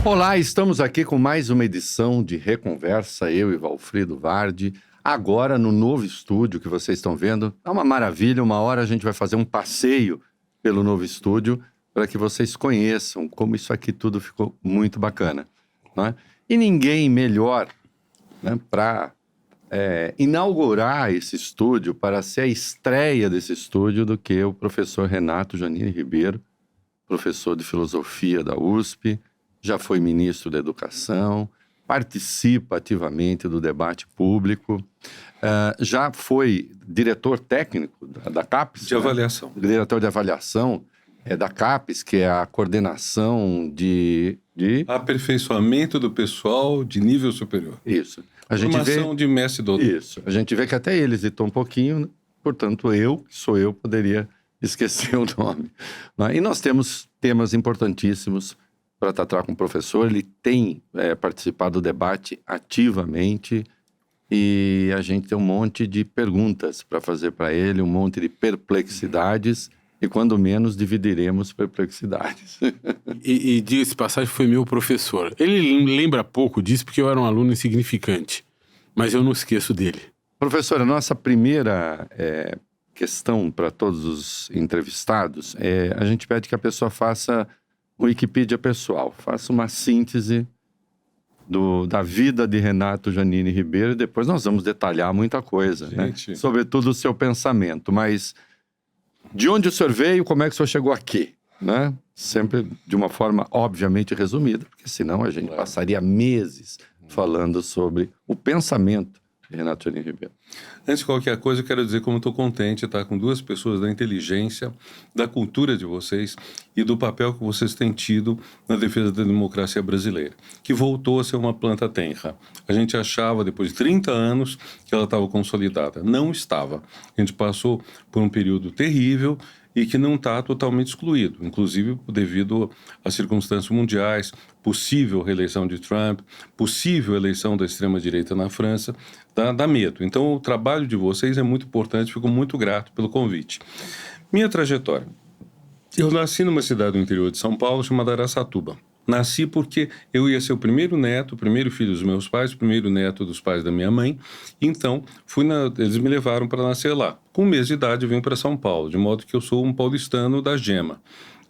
Olá, estamos aqui com mais uma edição de Reconversa, eu e Valfrido Vardi, agora no novo estúdio que vocês estão vendo. É uma maravilha, uma hora a gente vai fazer um passeio pelo novo estúdio para que vocês conheçam como isso aqui tudo ficou muito bacana, né? E ninguém melhor, né, para inaugurar esse estúdio, para ser a estreia desse estúdio, do que o professor Renato Janine Ribeiro, professor de filosofia da USP, já foi ministro da Educação, participa ativamente do debate público, já foi diretor técnico da CAPES. De avaliação. Diretor de avaliação da CAPES, que é a coordenação de... Aperfeiçoamento do pessoal de nível superior. Isso. Formação de mestre e doutor. Isso. A gente vê que até ele hesitou um pouquinho, né? Portanto, eu, poderia esquecer o nome. E nós temos temas importantíssimos para tratar com o professor. Ele tem participado do debate ativamente e a gente tem um monte de perguntas para fazer para ele, um monte de perplexidades e, quando menos, dividiremos perplexidades. E diga-se de passagem, foi meu professor. Ele lembra pouco disso porque eu era um aluno insignificante, mas eu não esqueço dele. Professor, a nossa primeira questão para todos os entrevistados a gente pede que a pessoa faça Wikipedia pessoal, faça uma síntese da vida de Renato Janine Ribeiro e depois nós vamos detalhar muita coisa, né? Sobretudo o seu pensamento, mas de onde o senhor veio, como é que o senhor chegou aqui, né? Sempre de uma forma obviamente resumida, porque senão a gente passaria meses falando sobre o pensamento de Renato Janine Ribeiro. Antes de qualquer coisa, eu quero dizer como estou contente de estar com duas pessoas da inteligência, da cultura de vocês e do papel que vocês têm tido na defesa da democracia brasileira, que voltou a ser uma planta tenra. A gente achava, depois de 30 anos, que ela estava consolidada. Não estava. A gente passou por um período terrível e que não está totalmente excluído, inclusive devido às circunstâncias mundiais, possível reeleição de Trump, possível eleição da extrema-direita na França, dá medo. Então, o trabalho de vocês é muito importante, fico muito grato pelo convite. Minha trajetória. Eu nasci numa cidade do interior de São Paulo chamada Araçatuba. Nasci porque eu ia ser o primeiro neto, o primeiro filho dos meus pais, o primeiro neto dos pais da minha mãe. Então, eles me levaram para nascer lá. Com 1 mês de idade, eu vim para São Paulo, de modo que eu sou um paulistano da gema.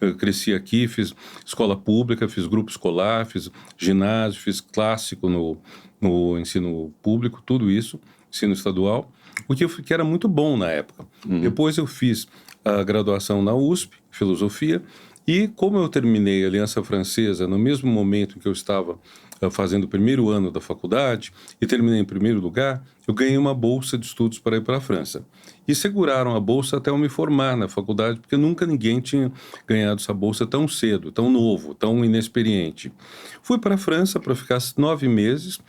Eu cresci aqui, fiz escola pública, fiz grupo escolar, fiz ginásio, fiz clássico no ensino público, tudo isso, ensino estadual, o que era muito bom na época. Depois eu fiz a graduação na USP, filosofia, e como eu terminei a Aliança Francesa no mesmo momento em que eu estava fazendo o primeiro ano da faculdade e terminei em primeiro lugar, eu ganhei uma bolsa de estudos para ir para a França. E seguraram a bolsa até eu me formar na faculdade, porque nunca ninguém tinha ganhado essa bolsa tão cedo, tão novo, tão inexperiente. Fui para a França para ficar 9 meses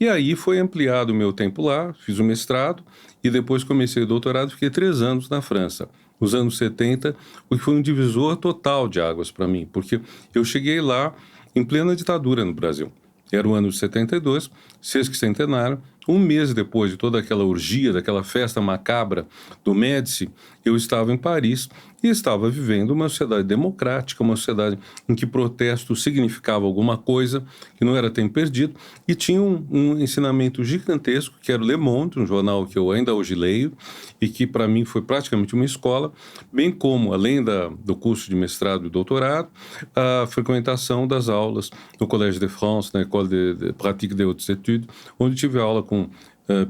e aí foi ampliado o meu tempo lá, fiz o mestrado e depois comecei o doutorado, fiquei 3 anos na França. Nos anos 70, o que foi um divisor total de águas para mim, porque eu cheguei lá em plena ditadura no Brasil. Era o ano de 72, sesquicentenário. 1 mês depois de toda aquela orgia, daquela festa macabra do Médici, eu estava em Paris e estava vivendo uma sociedade democrática, uma sociedade em que protesto significava alguma coisa, que não era tempo perdido, e tinha um ensinamento gigantesco, que era o Le Monde, um jornal que eu ainda hoje leio, e que para mim foi praticamente uma escola, bem como, além do curso de mestrado e doutorado, a frequentação das aulas no Collège de France, na École de Pratique des Hautes Études, onde tive aula com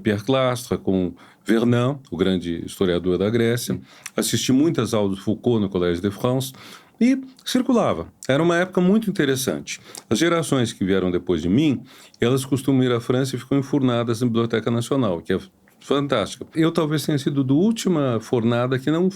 Pierre Clastres, com Vernon, o grande historiador da Grécia. Assisti muitas aulas de Foucault no Collège de France e circulava. Era uma época muito interessante. As gerações que vieram depois de mim, elas costumam ir à França e ficam enfurnadas na Biblioteca Nacional, que é fantástica. Eu talvez tenha sido do última fornada que não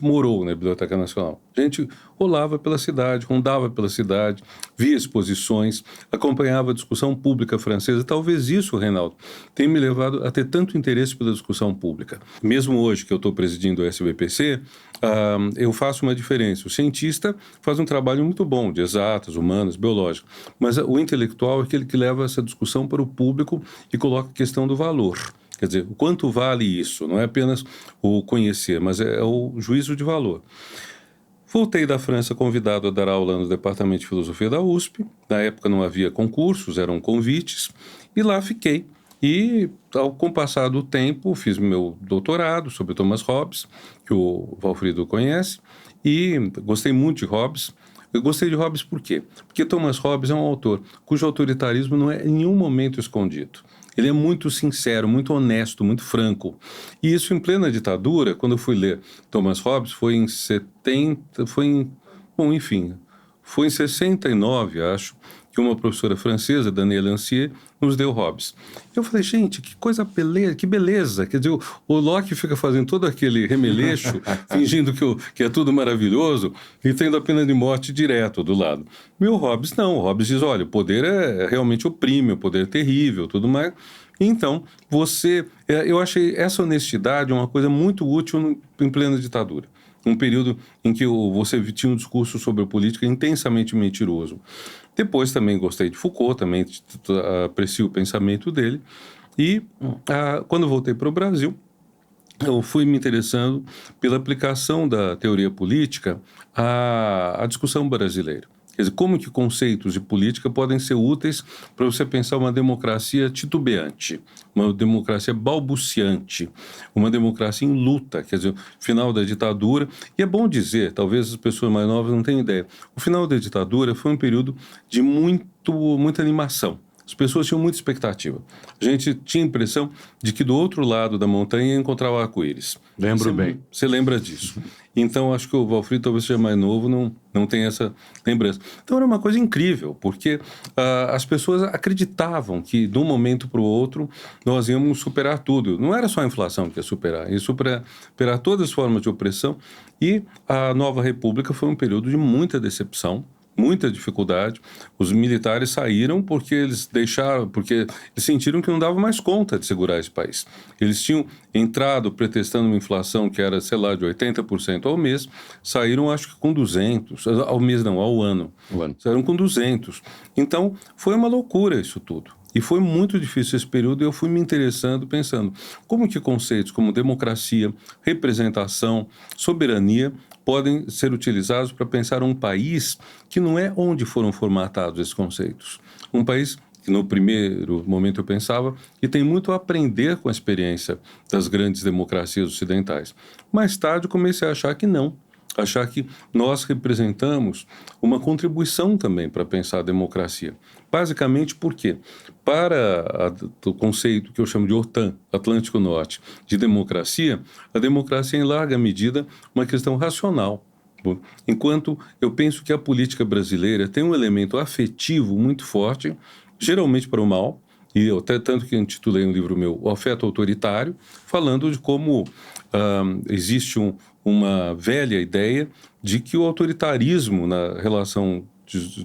morou na Biblioteca Nacional. A gente rolava pela cidade, rondava pela cidade, via exposições, acompanhava a discussão pública francesa. Talvez isso, Reinaldo, tenha me levado a ter tanto interesse pela discussão pública. Mesmo hoje que eu estou presidindo o SBPC, eu faço uma diferença. O cientista faz um trabalho muito bom, de exatas, humanas, biológicas, mas o intelectual é aquele que leva essa discussão para o público e coloca a questão do valor. Quer dizer, o quanto vale isso? Não é apenas o conhecer, mas é o juízo de valor. Voltei da França convidado a dar aula no Departamento de Filosofia da USP. Na época não havia concursos, eram convites, e lá fiquei. E, com o passar do tempo, fiz meu doutorado sobre Thomas Hobbes, que o Valfrido conhece, e gostei muito de Hobbes. Eu gostei de Hobbes por quê? Porque Thomas Hobbes é um autor cujo autoritarismo não é em nenhum momento escondido. Ele é muito sincero, muito honesto, muito franco. E isso em plena ditadura, quando eu fui ler Thomas Hobbes, foi em 69, acho, que uma professora francesa, Danielle Lancier, nos deu Hobbes. Eu falei, gente, que coisa beleza, que beleza. Quer dizer, o Locke fica fazendo todo aquele remeleixo, fingindo que é tudo maravilhoso, e tendo a pena de morte direto do lado. E o Hobbes não. O Hobbes diz, olha, o poder realmente oprime, o poder é terrível, tudo mais. Então, eu achei essa honestidade uma coisa muito útil em plena ditadura. Um período em que você tinha um discurso sobre a política intensamente mentiroso. Depois também gostei de Foucault, também aprecio o pensamento dele. E quando voltei para o Brasil, eu fui me interessando pela aplicação da teoria política à discussão brasileira. Quer dizer, como que conceitos de política podem ser úteis para você pensar uma democracia titubeante, uma democracia balbuciante, uma democracia em luta, quer dizer, final da ditadura. E é bom dizer, talvez as pessoas mais novas não tenham ideia, o final da ditadura foi um período de muita animação. As pessoas tinham muita expectativa. A gente tinha a impressão de que do outro lado da montanha ia encontrar o arco-íris. Lembro bem. Você lembra disso. Então, acho que o Valfrido, talvez seja mais novo, não tem essa lembrança. Então, era uma coisa incrível, porque as pessoas acreditavam que, de um momento para o outro, nós íamos superar tudo. Não era só a inflação que ia superar todas as formas de opressão. E a Nova República foi um período de muita decepção, muita dificuldade. Os militares saíram porque eles sentiram que não dava mais conta de segurar esse país. Eles tinham entrado pretextando uma inflação que era, sei lá, de 80% ao mês, saíram acho que com 200, ao mês não, ao ano. Saíram com 200. Então, foi uma loucura isso tudo. E foi muito difícil esse período e eu fui me interessando, pensando como que conceitos como democracia, representação, soberania podem ser utilizados para pensar um país que não é onde foram formatados esses conceitos. Um país que no primeiro momento eu pensava que tem muito a aprender com a experiência das grandes democracias ocidentais. Mais tarde comecei a achar que não. Achar que nós representamos uma contribuição também para pensar a democracia. Basicamente por quê? Para o conceito que eu chamo de OTAN, Atlântico Norte, de democracia, a democracia é em larga medida uma questão racional. Enquanto eu penso que a política brasileira tem um elemento afetivo muito forte, geralmente para o mal, e eu até tanto que intitulei um livro meu, O Afeto Autoritário, falando de como existe uma velha ideia de que o autoritarismo na relação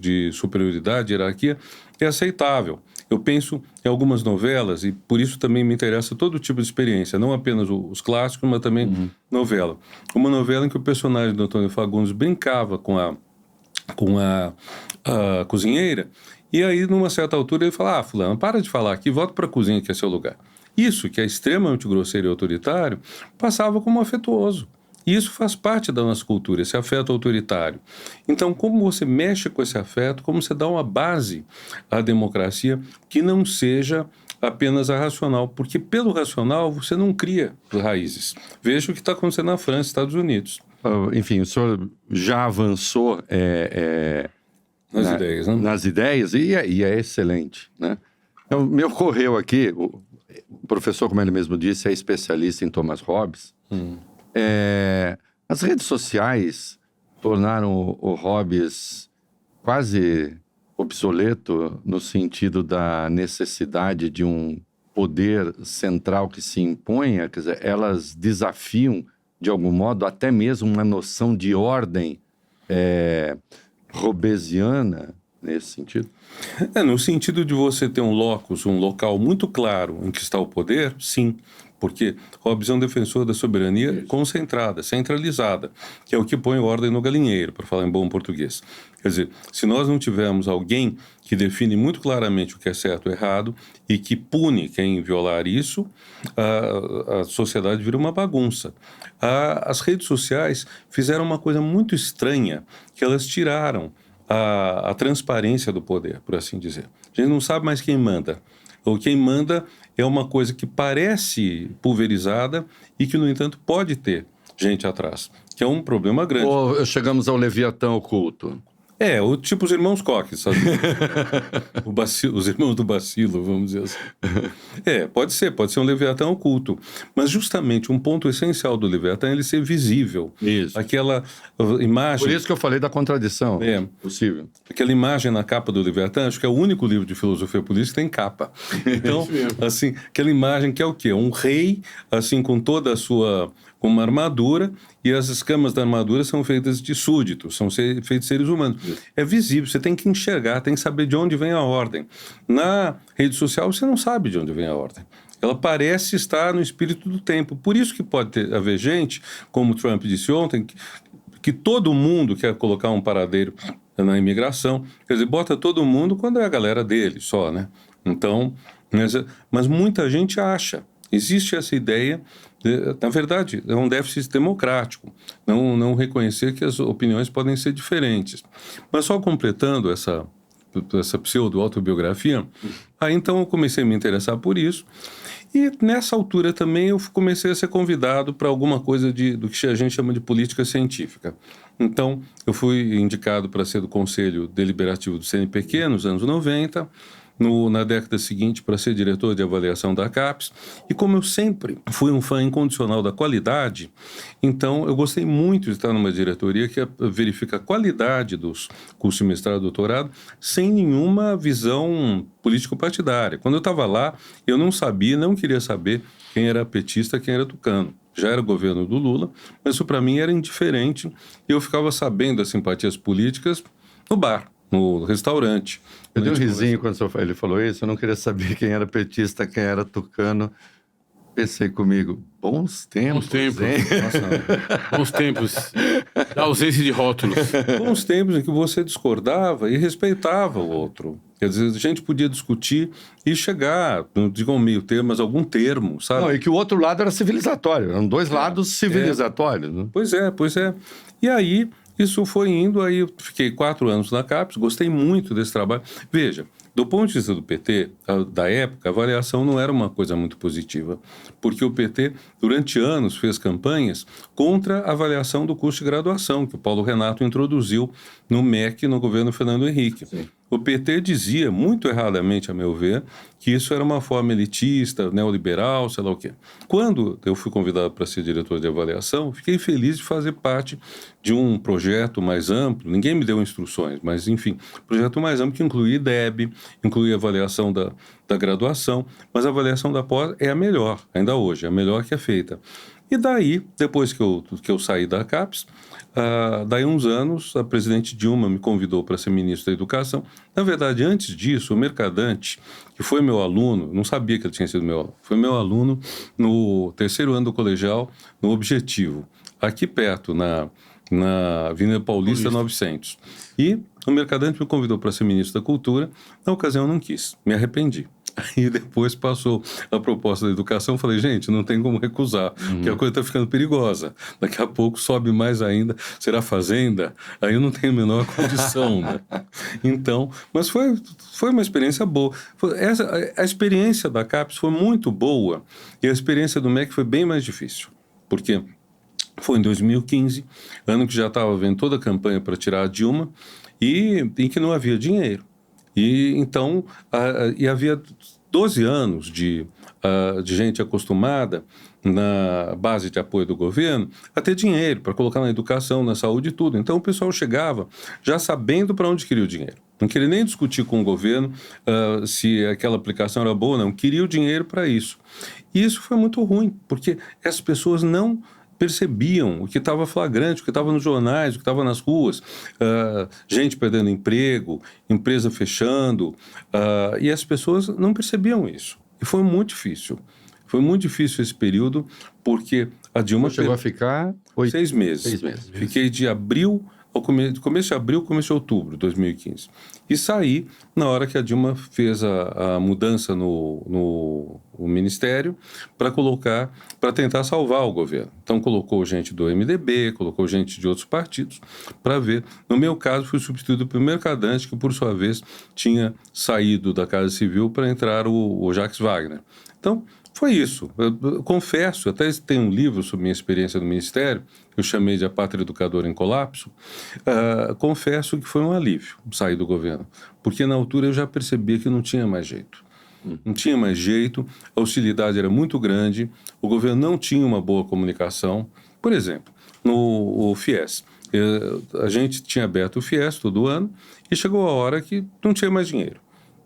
de superioridade, hierarquia, é aceitável. Eu penso em algumas novelas, e por isso também me interessa todo tipo de experiência, não apenas os clássicos, mas também novela. Uma novela em que o personagem do Antônio Fagundes brincava com a cozinheira, e aí, numa certa altura, ele fala, fulano, para de falar aqui, volta para a cozinha, que é seu lugar. Isso, que é extremamente grosseiro e autoritário, passava como afetuoso. E isso faz parte da nossa cultura, esse afeto autoritário. Então, como você mexe com esse afeto, como você dá uma base à democracia que não seja apenas a racional, porque pelo racional você não cria raízes. Veja o que está acontecendo na França e Estados Unidos. Enfim, o senhor já avançou nas ideias, né? Nas ideias, e é excelente, né? Então, me ocorreu aqui, o professor, como ele mesmo disse, é especialista em Thomas Hobbes. As redes sociais tornaram o Hobbes quase obsoleto no sentido da necessidade de um poder central que se imponha, quer dizer, elas desafiam, de algum modo, até mesmo uma noção de ordem hobbesiana, nesse sentido? No sentido de você ter um locus, um local muito claro em que está o poder, sim. Porque Hobbes é um defensor da soberania concentrada, centralizada, que é o que põe ordem no galinheiro, para falar em bom português. Quer dizer, se nós não tivermos alguém que define muito claramente o que é certo ou errado e que pune quem violar isso, a sociedade vira uma bagunça. As redes sociais fizeram uma coisa muito estranha, que elas tiraram a transparência do poder, por assim dizer. A gente não sabe mais quem manda. Ou quem manda é uma coisa que parece pulverizada e que, no entanto, pode ter gente atrás, que é um problema grande. Ou chegamos ao Leviatã oculto. Tipo os irmãos Koch, sabe? Os irmãos do bacilo, vamos dizer assim. Pode ser um Leviatã oculto. Mas justamente um ponto essencial do Leviatã é ele ser visível. Isso. Aquela imagem... Por isso que eu falei da contradição possível. Aquela imagem na capa do Leviatã, acho que é o único livro de filosofia política que tem capa. Então, assim, aquela imagem que é o quê? Um rei, assim, com toda a sua... com uma armadura, e as escamas da armadura são feitas de súditos, são feitos de seres humanos. É visível, você tem que enxergar, tem que saber de onde vem a ordem. Na rede social, você não sabe de onde vem a ordem. Ela parece estar no espírito do tempo. Por isso que pode haver gente, como o Trump disse ontem, que todo mundo quer colocar um paradeiro na imigração. Quer dizer, bota todo mundo quando é a galera dele só, né? Então, mas muita gente acha. Existe essa ideia, na verdade, é um déficit democrático, não reconhecer que as opiniões podem ser diferentes. Mas só completando essa pseudo-autobiografia, aí então eu comecei a me interessar por isso, e nessa altura também eu comecei a ser convidado para alguma coisa do que a gente chama de política científica. Então, eu fui indicado para ser do Conselho Deliberativo do CNPq nos anos 90, na década seguinte para ser diretor de avaliação da CAPES, e como eu sempre fui um fã incondicional da qualidade, então eu gostei muito de estar numa diretoria que verifica a qualidade dos cursos de mestrado e doutorado sem nenhuma visão político-partidária. Quando eu estava lá, eu não queria saber quem era petista, quem era tucano. Já era governo do Lula, mas isso para mim era indiferente, e eu ficava sabendo das simpatias políticas no bar, no restaurante. Eu dei um risinho quando ele falou isso, eu não queria saber quem era petista, quem era tucano. Pensei comigo, bons tempos, hein? Nossa, bons tempos, da ausência de rótulos. Bons tempos em que você discordava e respeitava o outro. Quer dizer, a gente podia discutir e chegar, não digo um meio termo, mas algum termo, sabe? Não, e que o outro lado era civilizatório, eram dois lados civilizatórios. Né? Pois é. E aí, isso foi indo, aí eu fiquei 4 anos na CAPES, gostei muito desse trabalho. Veja, do ponto de vista do PT, da época, a avaliação não era uma coisa muito positiva, porque o PT, durante anos, fez campanhas contra a avaliação do curso de graduação, que o Paulo Renato introduziu no MEC, no governo Fernando Henrique. Sim. O PT dizia, muito erradamente, a meu ver, que isso era uma forma elitista, neoliberal, sei lá o quê. Quando eu fui convidado para ser diretor de avaliação, fiquei feliz de fazer parte de um projeto mais amplo. Ninguém me deu instruções, mas, enfim, projeto mais amplo que incluía IDEB, incluía a avaliação da graduação, mas a avaliação da pós é a melhor, ainda hoje, é a melhor que é feita. E daí, depois que eu saí da CAPES, daí uns anos, a presidente Dilma me convidou para ser ministro da Educação. Na verdade, antes disso, o Mercadante, que foi meu aluno, não sabia que ele tinha sido meu aluno, foi meu aluno no 3º ano do colegial, no Objetivo, aqui perto, na Avenida Paulista 900. E o Mercadante me convidou para ser ministro da Cultura. Na ocasião, eu não quis, me arrependi. Aí depois passou a proposta da educação, falei, gente, não tem como recusar, porque a coisa está ficando perigosa. Daqui a pouco sobe mais ainda, será fazenda, aí eu não tenho a menor condição, né? Então, mas foi uma experiência boa. A experiência da CAPES foi muito boa, e a experiência do MEC foi bem mais difícil, porque foi em 2015, ano que já estava havendo toda a campanha para tirar a Dilma, e em que não havia dinheiro. E então, havia 12 anos de gente acostumada na base de apoio do governo a ter dinheiro para colocar na educação, na saúde e tudo. Então o pessoal chegava já sabendo para onde queria o dinheiro. Não queria nem discutir com o governo se aquela aplicação era boa ou não. Queria o dinheiro para isso. E isso foi muito ruim, porque essas pessoas não percebiam o que estava flagrante, o que estava nos jornais, o que estava nas ruas, gente perdendo emprego, empresa fechando, e as pessoas não percebiam isso. E foi muito difícil. Foi muito difícil esse período, porque a Dilma... Chegou a ficar 6 meses. 6 meses. Fiquei de abril ao começo de abril, começo de outubro de 2015. E saí na hora que a Dilma fez a mudança no ministério para tentar salvar o governo. Então colocou gente do MDB, colocou gente de outros partidos para ver. No meu caso, fui substituído pelo Mercadante, que por sua vez tinha saído da Casa Civil para entrar o Jacques Wagner. Então, foi isso. Eu confesso, até tem um livro sobre minha experiência no Ministério, que eu chamei de A Pátria Educadora em Colapso. Confesso que foi um alívio sair do governo, porque na altura eu já percebia que não tinha mais jeito. Não tinha mais jeito, a hostilidade era muito grande, o governo não tinha uma boa comunicação. Por exemplo, no FIES, a gente tinha aberto o FIES todo ano e chegou a hora que não tinha mais dinheiro.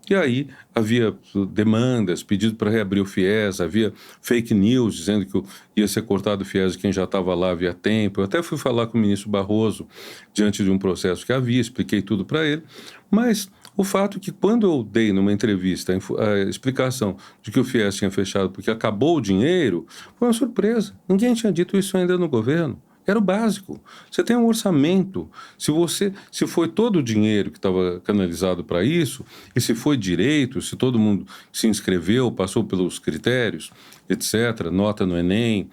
E aí havia demandas, pedido para reabrir o FIES, havia fake news dizendo que ia ser cortado o FIES de quem já estava lá havia tempo. Eu até fui falar com o ministro Barroso diante de um processo que havia, expliquei tudo para ele. Mas o fato é que quando eu dei numa entrevista a explicação de que o FIES tinha fechado porque acabou o dinheiro, foi uma surpresa. Ninguém tinha dito isso ainda no governo. Era o básico. Você tem um orçamento. Se foi todo o dinheiro que estava canalizado para isso, e se foi direito, se todo mundo se inscreveu, passou pelos critérios, etc., nota no Enem,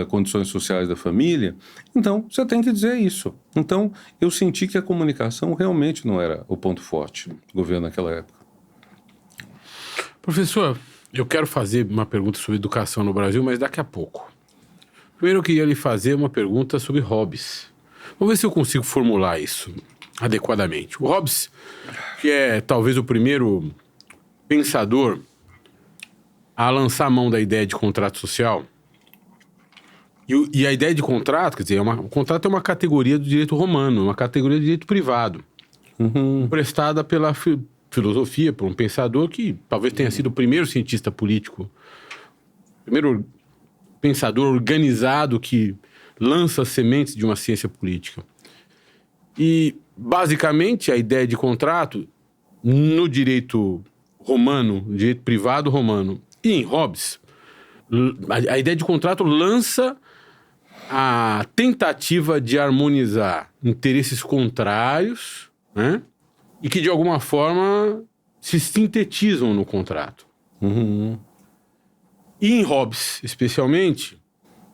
condições sociais da família, então você tem que dizer isso. Então eu senti que a comunicação realmente não era o ponto forte do governo naquela época. Professor, eu quero fazer uma pergunta sobre educação no Brasil, mas daqui a pouco. Primeiro eu queria lhe fazer uma pergunta sobre Hobbes. Vamos ver se eu consigo formular isso adequadamente. O Hobbes, que é talvez o primeiro pensador a lançar a mão da ideia de contrato social. E a ideia de contrato, quer dizer, o contrato é uma categoria do direito romano, uma categoria do direito privado, emprestada pela filosofia, por um pensador que talvez tenha sido o primeiro cientista político, primeiro pensador organizado que lança as sementes de uma ciência política. E, basicamente, a ideia de contrato no direito romano, direito privado romano, e em Hobbes, a ideia de contrato lança a tentativa de harmonizar interesses contrários, né? E que, de alguma forma, se sintetizam no contrato. E em Hobbes, especialmente,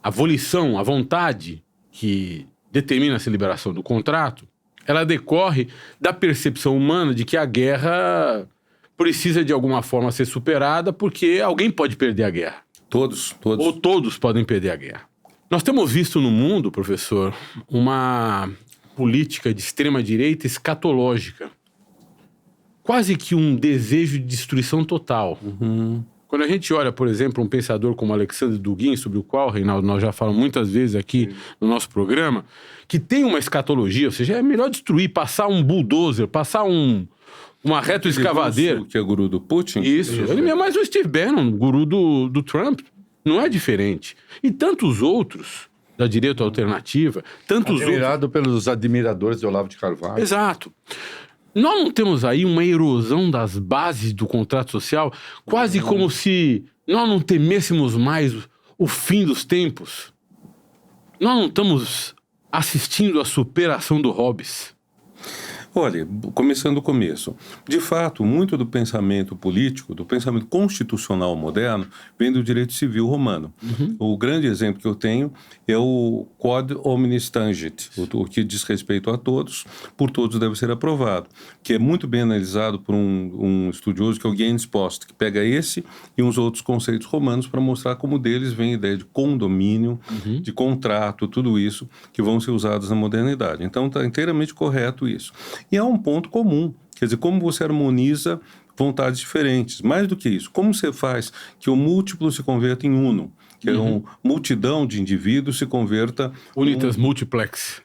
a volição, a vontade que determina essa liberação do contrato, ela decorre da percepção humana de que a guerra precisa de alguma forma ser superada porque alguém pode perder a guerra. Todos. Ou todos podem perder a guerra. Nós temos visto no mundo, professor, uma política de extrema-direita escatológica. Quase que um desejo de destruição total. Quando a gente olha, por exemplo, um pensador como Alexandre Dugin, sobre o qual, Reinaldo, nós já falamos muitas vezes aqui no nosso programa, que tem uma escatologia, ou seja, é melhor destruir, passar um bulldozer, passar uma retroescavadeira. Que é o guru do Putin? Isso. Ele é mais o Steve Bannon, guru do Trump. Não é diferente. E tantos outros da direita alternativa, tantos Admirado pelos admiradores de Olavo de Carvalho. Exato. Nós não temos aí uma erosão das bases do contrato social, quase como se nós não temêssemos mais o fim dos tempos. Nós não estamos assistindo à superação do Hobbes. Olha, começando do começo, de fato, muito do pensamento político, do pensamento constitucional moderno, vem do direito civil romano. O grande exemplo que eu tenho é o Quod Omnis Tangit, o que diz respeito a todos, por todos deve ser aprovado, que é muito bem analisado por um estudioso que é o Gaynes Post, que pega esse e uns outros conceitos romanos para mostrar como deles vem a ideia de condomínio, de contrato, tudo isso que vão ser usados na modernidade. Então está inteiramente correto isso. E há um ponto comum, quer dizer, como você harmoniza vontades diferentes. Mais do que isso, como você faz que o múltiplo se converta em uno, que é uma multidão de indivíduos se converta... Unitas multiplex.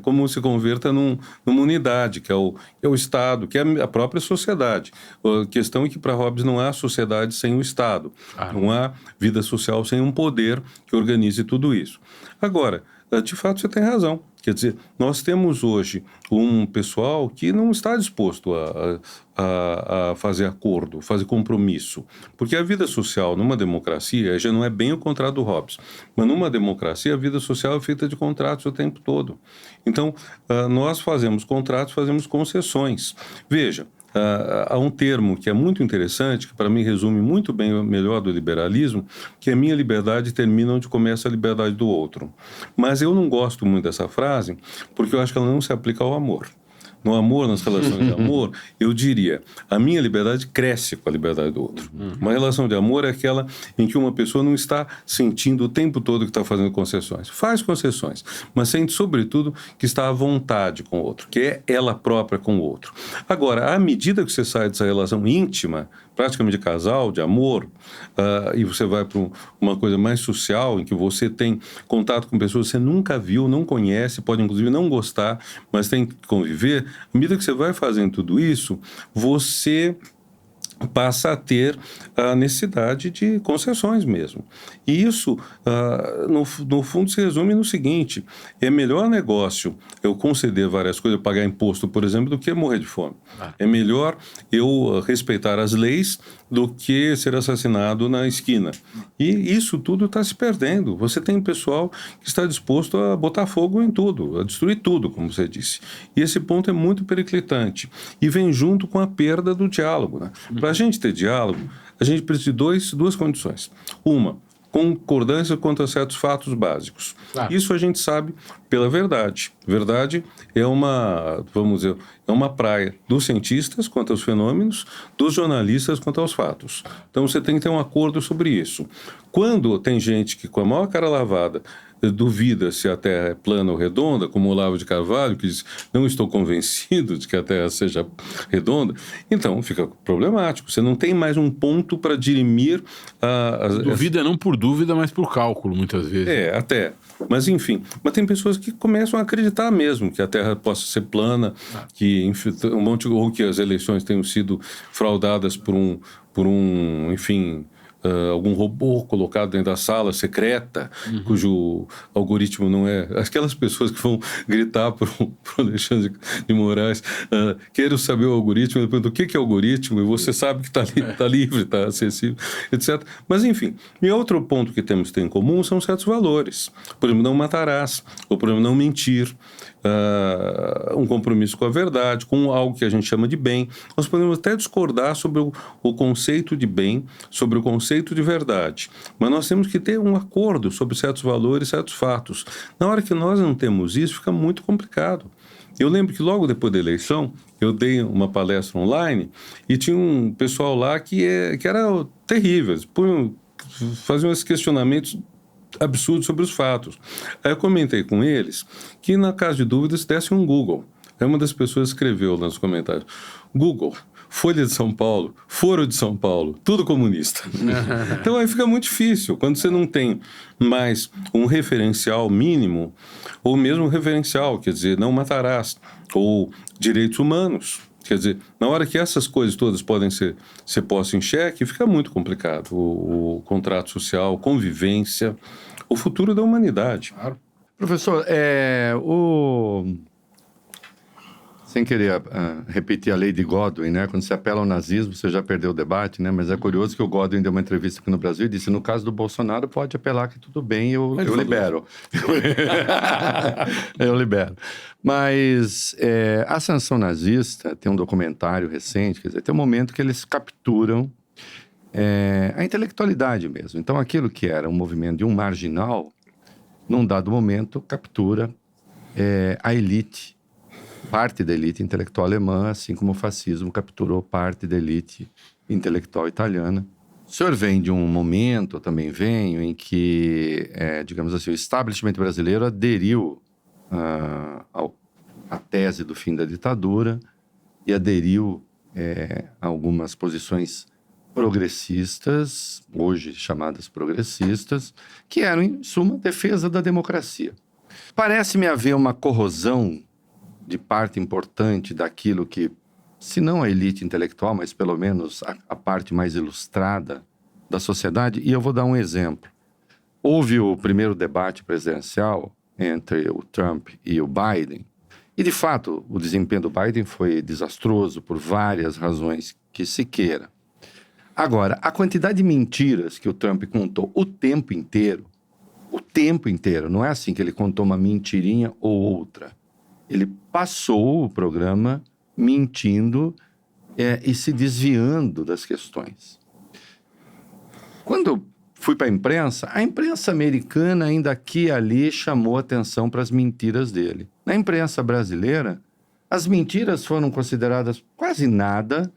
Como se converta numa unidade, que é o Estado, que é a própria sociedade. A questão é que para Hobbes não há sociedade sem o Estado, não há vida social sem um poder que organize tudo isso. Agora, de fato você tem razão. Quer dizer, nós temos hoje um pessoal que não está disposto a fazer acordo, fazer compromisso. Porque a vida social numa democracia já não é bem o contrato do Hobbes, mas numa democracia a vida social é feita de contratos o tempo todo. Então, nós fazemos contratos, fazemos concessões. Veja, há um termo que é muito interessante, que para mim resume muito bem o melhor do liberalismo, que a minha liberdade termina onde começa a liberdade do outro. Mas eu não gosto muito dessa frase, porque eu acho que ela não se aplica ao amor. No amor, nas relações de amor, eu diria, a minha liberdade cresce com a liberdade do outro. Uma relação de amor é aquela em que uma pessoa não está sentindo o tempo todo que está fazendo concessões. Faz concessões, mas sente, sobretudo, que está à vontade com o outro, que é ela própria com o outro. Agora, à medida que você sai dessa relação íntima, praticamente de casal, de amor, e você vai para uma coisa mais social, em que você tem contato com pessoas que você nunca viu, não conhece, pode inclusive não gostar, mas tem que conviver. À medida que você vai fazendo tudo isso, você passa a ter a necessidade de concessões mesmo. E isso, no fundo, se resume no seguinte: é melhor negócio eu conceder várias coisas, pagar imposto, por exemplo, do que morrer de fome. É melhor eu respeitar as leis do que ser assassinado na esquina. E isso tudo está se perdendo. Você tem pessoal que está disposto a botar fogo em tudo, a destruir tudo, como você disse. E esse ponto é muito periclitante. E vem junto com a perda do diálogo, né? Para a gente ter diálogo, a gente precisa de duas condições. Uma, concordância quanto a certos fatos básicos. Isso a gente sabe pela verdade. Verdade é vamos dizer, é uma praia dos cientistas quanto aos fenômenos, dos jornalistas quanto aos fatos. Então você tem que ter um acordo sobre isso. Quando tem gente que com a maior cara lavada duvida se a Terra é plana ou redonda, como o Olavo de Carvalho, que diz, não estou convencido de que a Terra seja redonda, então fica problemático. Você não tem mais um ponto para dirimir Duvida não por dúvida, mas por cálculo, muitas vezes. Até. Mas, enfim. Mas tem pessoas que começam a acreditar mesmo que a Terra possa ser plana, que ou que as eleições tenham sido fraudadas por um enfim, algum robô colocado dentro da sala secreta, cujo algoritmo não é... Aquelas pessoas que vão gritar para o Alexandre de Moraes, quero saber o algoritmo, ele pergunta o que é algoritmo, e você sabe que está livre, está acessível, etc. Mas, enfim, e outro ponto que temos que ter em comum são certos valores. Por exemplo, não matarás, ou por exemplo, não mentir, um compromisso com a verdade, com algo que a gente chama de bem. Nós podemos até discordar sobre o conceito de bem, sobre o conceito de verdade, mas nós temos que ter um acordo sobre certos valores, certos fatos. Na hora que nós não temos isso, fica muito complicado. Eu lembro que logo depois da eleição, eu dei uma palestra online e tinha um pessoal lá que era terrível, eles faziam esses questionamentos absurdos sobre os fatos. Aí eu comentei com eles que, na caso de dúvidas, desse um Google. Aí uma das pessoas escreveu lá nos comentários: Google, Folha de São Paulo, Foro de São Paulo, tudo comunista. Então aí fica muito difícil, quando você não tem mais um referencial mínimo, ou mesmo um referencial, quer dizer, não matarás, ou direitos humanos. Quer dizer, na hora que essas coisas todas podem ser postas em xeque, fica muito complicado o contrato social, convivência, o futuro da humanidade. Claro. Professor, sem querer repetir a lei de Godwin, né? Quando você apela ao nazismo, você já perdeu o debate, né? Mas é curioso que o Godwin deu uma entrevista aqui no Brasil e disse: no caso do Bolsonaro, pode apelar que tudo bem, eu libero. Eu libero. Mas a sanção nazista, tem um documentário recente, quer dizer, tem um momento que eles capturam a intelectualidade mesmo. Então, aquilo que era um movimento de um marginal, num dado momento, captura a elite, parte da elite intelectual alemã, assim como o fascismo capturou parte da elite intelectual italiana. O senhor vem de um momento, eu também venho, em que, digamos assim, o establishment brasileiro aderiu à tese do fim da ditadura e aderiu a algumas posições progressistas, hoje chamadas progressistas, que eram, em suma, defesa da democracia. Parece-me haver uma corrosão de parte importante daquilo que, se não a elite intelectual, mas pelo menos a parte mais ilustrada da sociedade. E eu vou dar um exemplo. Houve o primeiro debate presidencial entre o Trump e o Biden. E, de fato, o desempenho do Biden foi desastroso por várias razões que se queira. Agora, a quantidade de mentiras que o Trump contou o tempo inteiro, não é assim que ele contou uma mentirinha ou outra. Ele passou o programa mentindo e se desviando das questões. Quando eu fui para a imprensa americana ainda aqui e ali chamou atenção para as mentiras dele. Na imprensa brasileira, as mentiras foram consideradas quase nada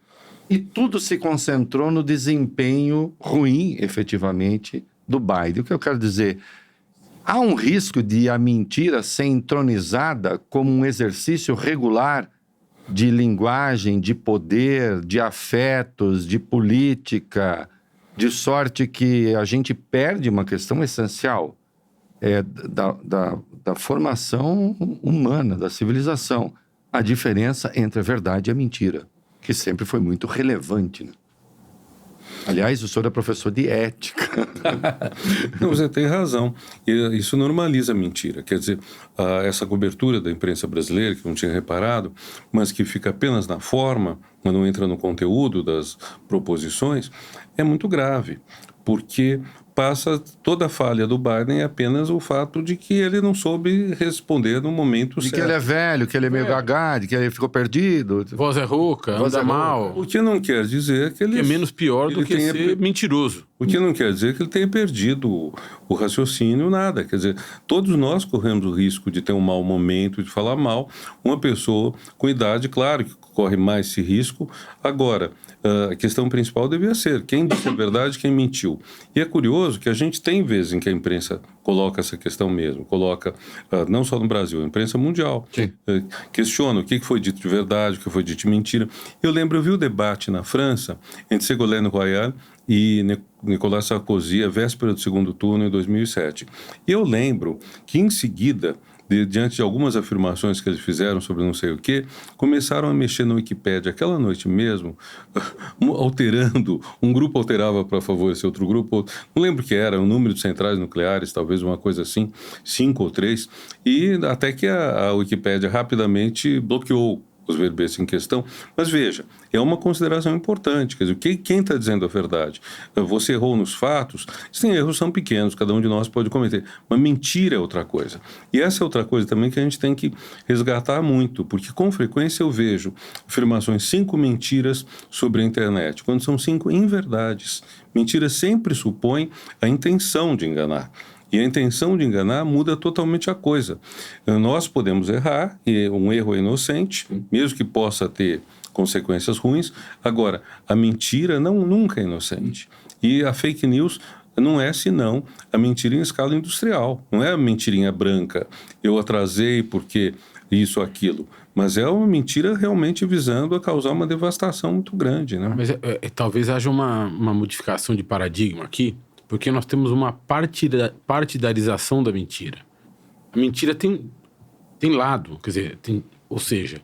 e tudo se concentrou no desempenho ruim, efetivamente, do Biden. O que eu quero dizer? Há um risco de a mentira ser entronizada como um exercício regular de linguagem, de poder, de afetos, de política, de sorte que a gente perde uma questão essencial da formação humana, da civilização. A diferença entre a verdade e a mentira, que sempre foi muito relevante, né? Aliás, o senhor é professor de ética. Não, você tem razão. E isso normaliza a mentira. Quer dizer, essa cobertura da imprensa brasileira, que não tinha reparado, mas que fica apenas na forma, mas não entra no conteúdo das proposições, é muito grave. Porque passa toda a falha do Biden é apenas o fato de que ele não soube responder no momento certo. De que ele é velho, que ele é meio gaga, de que ele ficou perdido. Voz é rouca, anda mal. O que não quer dizer que ele... Que é menos pior do que ser mentiroso. O que não quer dizer que ele tenha perdido o raciocínio, nada. Quer dizer, todos nós corremos o risco de ter um mau momento, de falar mal. Uma pessoa com idade, claro, que corre mais esse risco. Agora, a questão principal devia ser quem disse a verdade, quem mentiu. E é curioso que a gente tem vezes em que a imprensa coloca essa questão mesmo, coloca, não só no Brasil, a imprensa mundial, questiona o que foi dito de verdade, o que foi dito de mentira. Eu vi o debate na França entre Ségolène Royal e Nicolas Sarkozy, a véspera do segundo turno, em 2007. E eu lembro que, em seguida, diante de algumas afirmações que eles fizeram sobre não sei o quê, começaram a mexer na Wikipédia aquela noite mesmo, alterando, um grupo alterava para favorecer outro grupo, não lembro o que era, um número de centrais nucleares, talvez uma coisa assim, 5 ou 3, e até que a Wikipédia rapidamente bloqueou os verbetes em questão. Mas veja, é uma consideração importante. Quer dizer, quem está dizendo a verdade? Você errou nos fatos? Sim, erros são pequenos, cada um de nós pode cometer. Mas mentira é outra coisa. E essa é outra coisa também que a gente tem que resgatar muito, porque com frequência eu vejo afirmações 5 mentiras sobre a internet, quando são 5 inverdades. Mentira sempre supõe a intenção de enganar. E a intenção de enganar muda totalmente a coisa. Nós podemos errar, e um erro é inocente, mesmo que possa ter consequências ruins. Agora, a mentira nunca é inocente. E a fake news não é senão a mentira em escala industrial. Não é a mentirinha branca, eu atrasei porque isso, aquilo. Mas é uma mentira realmente visando a causar uma devastação muito grande, né? Mas talvez haja uma modificação de paradigma aqui, porque nós temos uma partidarização da mentira. A mentira tem lado, quer dizer, ou seja,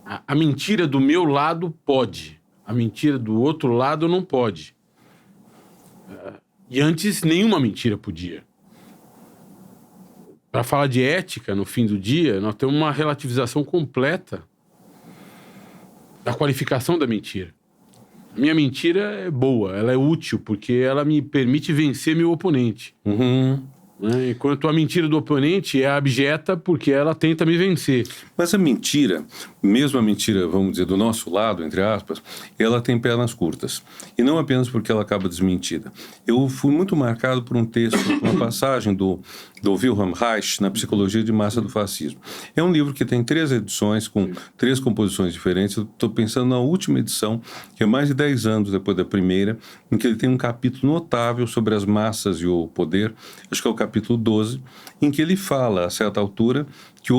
a mentira do meu lado pode, a mentira do outro lado não pode. E antes nenhuma mentira podia. Para falar de ética, no fim do dia, nós temos uma relativização completa da qualificação da mentira. Minha mentira é boa, ela é útil, porque ela me permite vencer meu oponente. Uhum. Né? Enquanto a mentira do oponente é abjeta porque ela tenta me vencer. Mas a mentira, mesmo a mentira, vamos dizer, do nosso lado, entre aspas, ela tem pernas curtas. E não apenas porque ela acaba desmentida. Eu fui muito marcado por um texto, uma passagem do Wilhelm Reich, na Psicologia de Massa do Fascismo. É um livro que tem 3 edições, com 3 composições diferentes. Eu estou pensando na última edição, que é mais de 10 anos depois da primeira, em que ele tem um capítulo notável sobre as massas e o poder, acho que é o capítulo 12, em que ele fala, a certa altura, que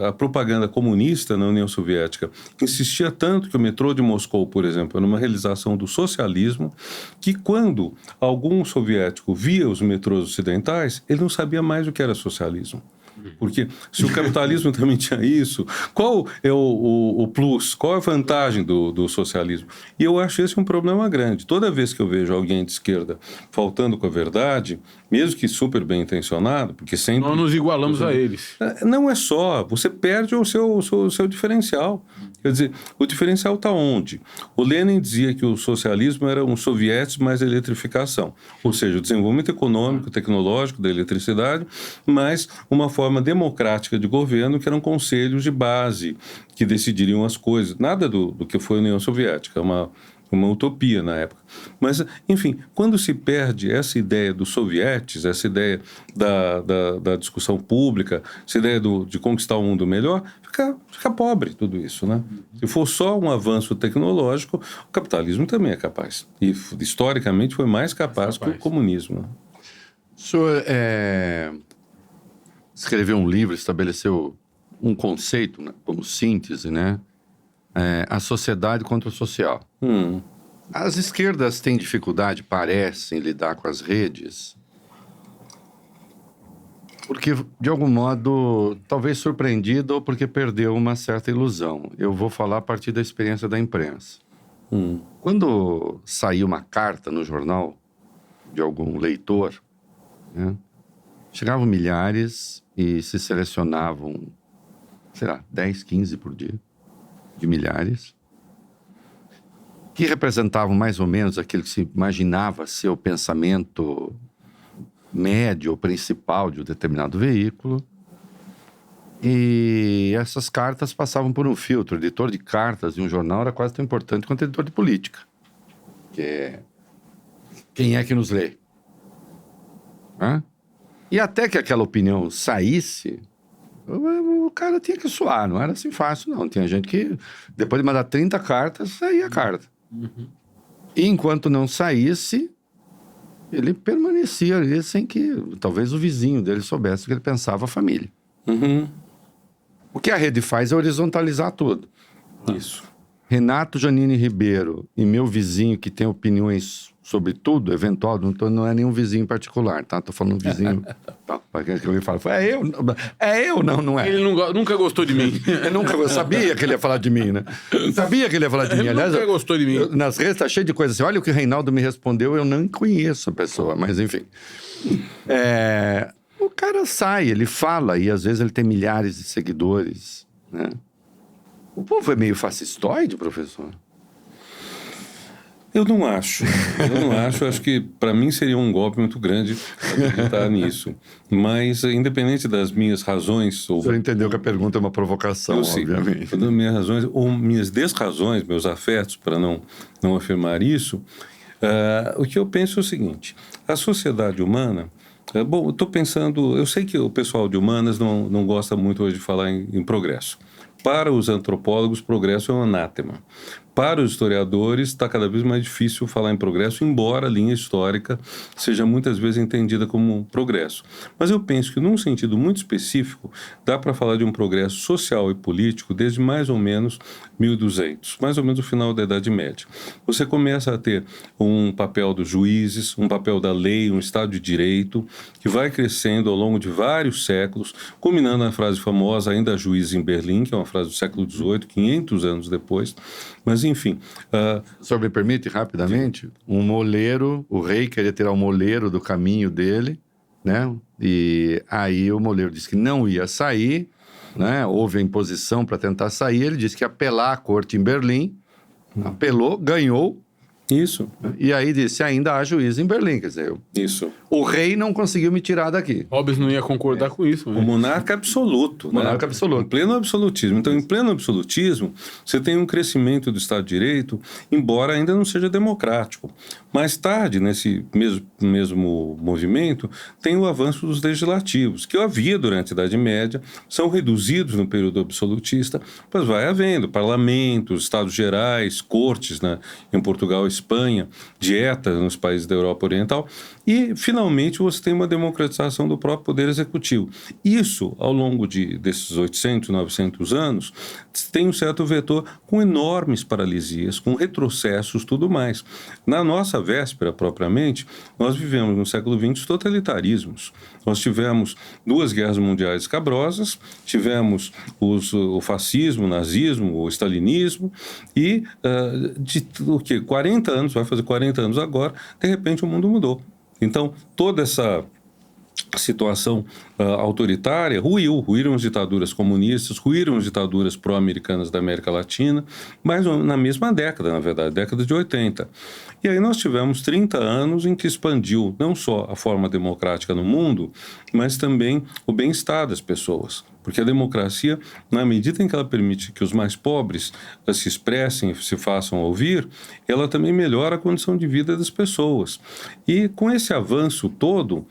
a propaganda comunista na União Soviética insistia tanto que o metrô de Moscou, por exemplo, era uma realização do socialismo, que quando algum soviético via os metrôs ocidentais, ele não sabia mais o que era socialismo. Porque se o capitalismo também tinha isso, qual é o plus? Qual é a vantagem do socialismo? E eu acho esse um problema grande. Toda vez que eu vejo alguém de esquerda faltando com a verdade, mesmo que super bem intencionado, porque sempre... Nós nos igualamos a eles. Não é só, você perde o seu diferencial. Quer dizer, o diferencial está onde? O Lenin dizia que o socialismo era um soviético mais eletrificação, ou seja, o desenvolvimento econômico, tecnológico da eletricidade, mas uma forma democrática de governo que eram conselhos de base que decidiriam as coisas. Nada do que foi a União Soviética, uma utopia na época. Mas, enfim, quando se perde essa ideia dos sovietes, essa ideia da discussão pública, essa ideia de conquistar um mundo melhor, fica pobre tudo isso, né? Se for só um avanço tecnológico, o capitalismo também é capaz. E, historicamente, foi mais capaz que o comunismo. Né? O senhor escreveu um livro, estabeleceu um conceito, né, como síntese, né? A sociedade contra o social. As esquerdas têm dificuldade, parecem, lidar com as redes, porque, de algum modo, talvez surpreendido ou porque perdeu uma certa ilusão. Eu vou falar a partir da experiência da imprensa. Quando saiu uma carta no jornal de algum leitor, né, chegavam milhares e se selecionavam, sei lá, 10, 15 por dia, de milhares, que representavam mais ou menos aquilo que se imaginava ser o pensamento médio ou principal de um determinado veículo. E essas cartas passavam por um filtro. O editor de cartas de um jornal era quase tão importante quanto o editor de política, que é quem é que nos lê. E até que aquela opinião saísse, o cara tinha que suar, não era assim fácil, não. Tinha gente que, depois de mandar 30 cartas, saía a carta. E enquanto não saísse, ele permanecia ali sem que talvez o vizinho dele soubesse o que ele pensava, a família. O que a rede faz é horizontalizar tudo. Isso. Renato Janine Ribeiro e meu vizinho que tem opiniões sobre tudo, eventual, não é nenhum vizinho particular, tá? Tô falando vizinho... Ele fala, não é. Ele nunca gostou de mim. Eu sabia que ele ia falar de mim, né? Sabia que ele ia falar de mim. Aliás, nunca gostou de mim. Nas redes tá cheio de coisa assim. Olha o que o Reinaldo me respondeu, eu não conheço a pessoa, mas enfim. O cara sai, ele fala, e às vezes ele tem milhares de seguidores, né? O povo é meio fascistoide, professor? Eu não acho. Acho que para mim seria um golpe muito grande acreditar nisso. Mas, independente das minhas razões... O senhor entendeu que a pergunta é uma provocação, obviamente. Das minhas razões, ou minhas desrazões, meus afetos, para não afirmar isso, o que eu penso é o seguinte: a sociedade humana... Bom, eu estou pensando... Eu sei que o pessoal de humanas não gosta muito hoje de falar em progresso. Para os antropólogos, progresso é um anátema. Para os historiadores, está cada vez mais difícil falar em progresso, embora a linha histórica seja muitas vezes entendida como progresso. Mas eu penso que, num sentido muito específico, dá para falar de um progresso social e político desde mais ou menos 1200, mais ou menos o final da Idade Média. Você começa a ter um papel dos juízes, um papel da lei, um Estado de Direito, que vai crescendo ao longo de vários séculos, culminando na frase famosa, ainda juízes em Berlim, que é uma frase do século XVIII, 500 anos depois. Mas, enfim... O senhor me permite, rapidamente? Um moleiro, o rei queria tirar o moleiro do caminho dele, né? E aí o moleiro disse que não ia sair, né? Houve a imposição para tentar sair, ele disse que ia apelar à corte em Berlim, apelou, ganhou. Isso. E aí disse, ainda há juiz em Berlim, quer dizer... Isso. O rei não conseguiu me tirar daqui. Hobbes não ia concordar com isso. O monarca absoluto. Monarca absoluto. Em pleno absolutismo. Então, em pleno absolutismo, você tem um crescimento do Estado de Direito, embora ainda não seja democrático. Mais tarde, nesse mesmo movimento, tem o avanço dos legislativos, que havia durante a Idade Média, são reduzidos no período absolutista, mas vai havendo parlamentos, estados gerais, cortes, né, em Portugal e Espanha, dietas nos países da Europa Oriental, e, finalmente, você tem uma democratização do próprio poder executivo. Isso, ao longo desses 800, 900 anos, tem um certo vetor com enormes paralisias, com retrocessos, tudo mais. Na nossa véspera, propriamente, nós vivemos no século XX totalitarismos. Nós tivemos 2 guerras mundiais escabrosas, tivemos o fascismo, o nazismo, o stalinismo, e o que 40 anos, vai fazer 40 anos agora, de repente o mundo mudou. Então, toda essa situação autoritária ruíram as ditaduras comunistas, ruíram as ditaduras pró-americanas da América Latina, mas na mesma década, na verdade, década de 80. E aí nós tivemos 30 anos em que expandiu não só a forma democrática no mundo, mas também o bem-estar das pessoas. Porque a democracia, na medida em que ela permite que os mais pobres se expressem, se façam ouvir, ela também melhora a condição de vida das pessoas. E com esse avanço todo,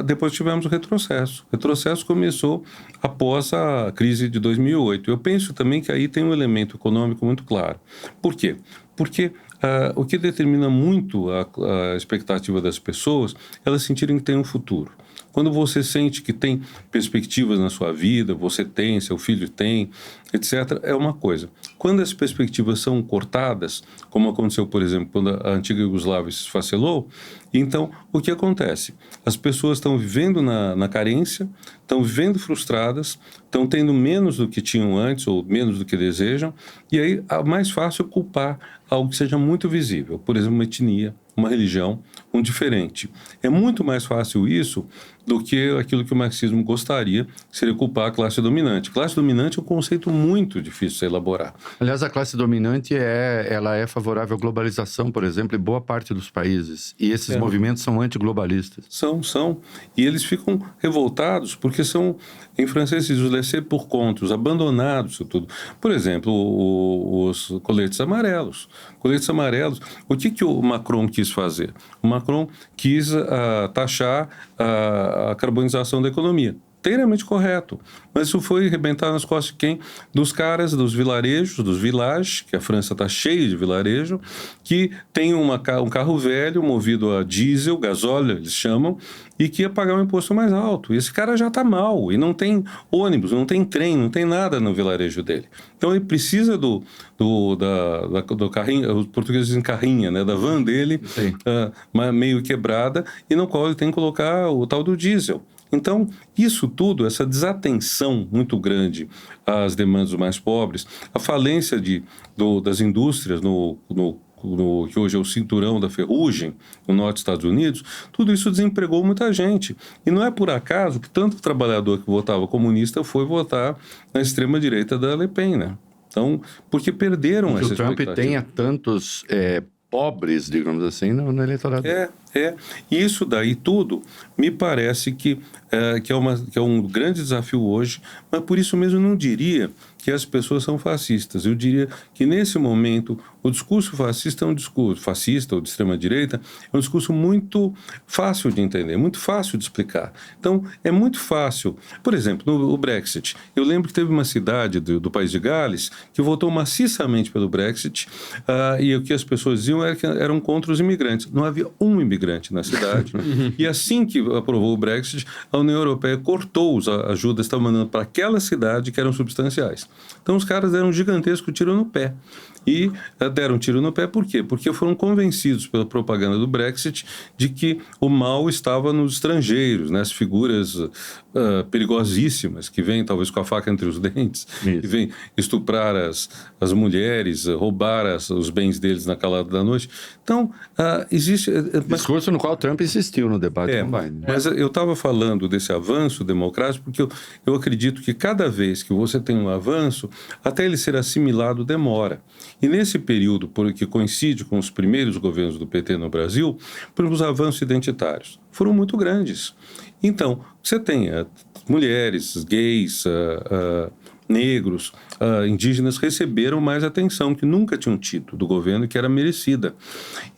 depois tivemos o retrocesso. O retrocesso começou após a crise de 2008. Eu penso também que aí tem um elemento econômico muito claro. Por quê? Porque o que determina muito a expectativa das pessoas é elas sentirem que tem um futuro. Quando você sente que tem perspectivas na sua vida, você tem, seu filho tem, etc., é uma coisa. Quando as perspectivas são cortadas, como aconteceu, por exemplo, quando a antiga Iugoslávia se esfacelou, então o que acontece? As pessoas estão vivendo na carência, estão vivendo frustradas, estão tendo menos do que tinham antes ou menos do que desejam, e aí é mais fácil culpar algo que seja muito visível, por exemplo, uma etnia, uma religião, um diferente. É muito mais fácil isso do que aquilo que o marxismo gostaria, que seria culpar a classe dominante. Classe dominante é um conceito muito difícil de se elaborar. Aliás, a classe dominante ela é favorável à globalização, por exemplo, em boa parte dos países. E esses movimentos são antiglobalistas. São. E eles ficam revoltados porque são, em francês, os laissés pour compte, os abandonados, isso tudo. Por exemplo, os coletes amarelos. Coletes amarelos, o que o Macron quis fazer? O Macron quis taxar a carbonização da economia. Inteiramente correto. Mas isso foi arrebentar nas costas de quem? Dos caras, dos vilarejos, dos villages, que a França está cheia de vilarejo, que tem um carro velho movido a diesel, gasóleo, eles chamam, e que ia pagar um imposto mais alto. E esse cara já está mal, e não tem ônibus, não tem trem, não tem nada no vilarejo dele. Então ele precisa do carrinho, os portugueses dizem carrinha, né, da van dele, meio quebrada, e no qual ele tem que colocar o tal do diesel. Então, isso tudo, essa desatenção muito grande às demandas dos mais pobres, a falência das indústrias que hoje é o cinturão da ferrugem, no norte dos Estados Unidos, tudo isso desempregou muita gente. E não é por acaso que tanto trabalhador que votava comunista foi votar na extrema-direita da Le Pen, né? Então, porque perderam essa expectativa. Que o Trump tenha tantos pobres, digamos assim, no eleitorado. E isso daí tudo me parece que é um grande desafio hoje, mas por isso mesmo eu não diria que as pessoas são fascistas. Eu diria que nesse momento o discurso fascista é um discurso fascista ou de extrema-direita, é um discurso muito fácil de entender, muito fácil de explicar. Então, é muito fácil. Por exemplo, no Brexit, eu lembro que teve uma cidade do país de Gales que votou maciçamente pelo Brexit, e o que as pessoas diziam era que eram contra os imigrantes. Não havia um imigrante na cidade. E assim que aprovou o Brexit, a União Europeia cortou as ajudas que estavam mandando para aquela cidade que eram substanciais. Então os caras deram um gigantesco tiro no pé. E deram um tiro no pé por quê? Porque foram convencidos pela propaganda do Brexit de que o mal estava nos estrangeiros, né? As figuras perigosíssimas que vêm talvez com a faca entre os dentes, que vêm estuprar as mulheres, roubar os bens deles na calada da noite. Então, existe... Discurso no qual Trump insistiu no debate com Biden. Mas eu estava falando desse avanço democrático porque eu acredito que cada vez que você tem um avanço, até ele ser assimilado demora. E nesse período, que coincide com os primeiros governos do PT no Brasil, os avanços identitários foram muito grandes. Então, você tem mulheres, gays, negros, indígenas receberam mais atenção que nunca tinham tido do governo, que era merecida.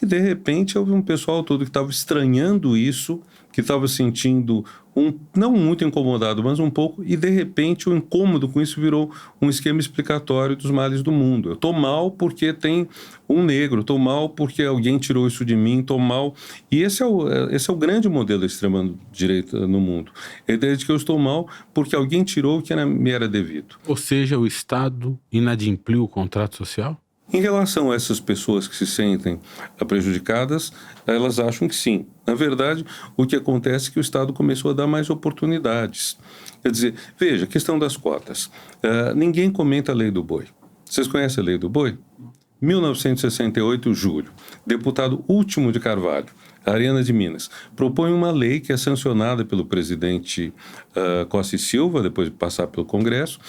E, de repente, houve um pessoal todo que estava estranhando isso, que estava sentindo não muito incomodado, mas um pouco, e de repente o incômodo com isso virou um esquema explicatório dos males do mundo. Eu estou mal porque tem um negro, estou mal porque alguém tirou isso de mim, estou mal. E esse é o grande modelo da extrema-direita no mundo. A ideia de que eu estou mal porque alguém tirou o que me era devido. Ou seja, o Estado inadimpliu o contrato social? Em relação a essas pessoas que se sentem prejudicadas, elas acham que sim. Na verdade, o que acontece é que o Estado começou a dar mais oportunidades. Quer dizer, veja, a questão das cotas. Ninguém comenta a lei do boi. Vocês conhecem a lei do boi? 1968, julho. Deputado Último de Carvalho, Ariana de Minas, propõe uma lei que é sancionada pelo presidente Costa e Silva, depois de passar pelo Congresso,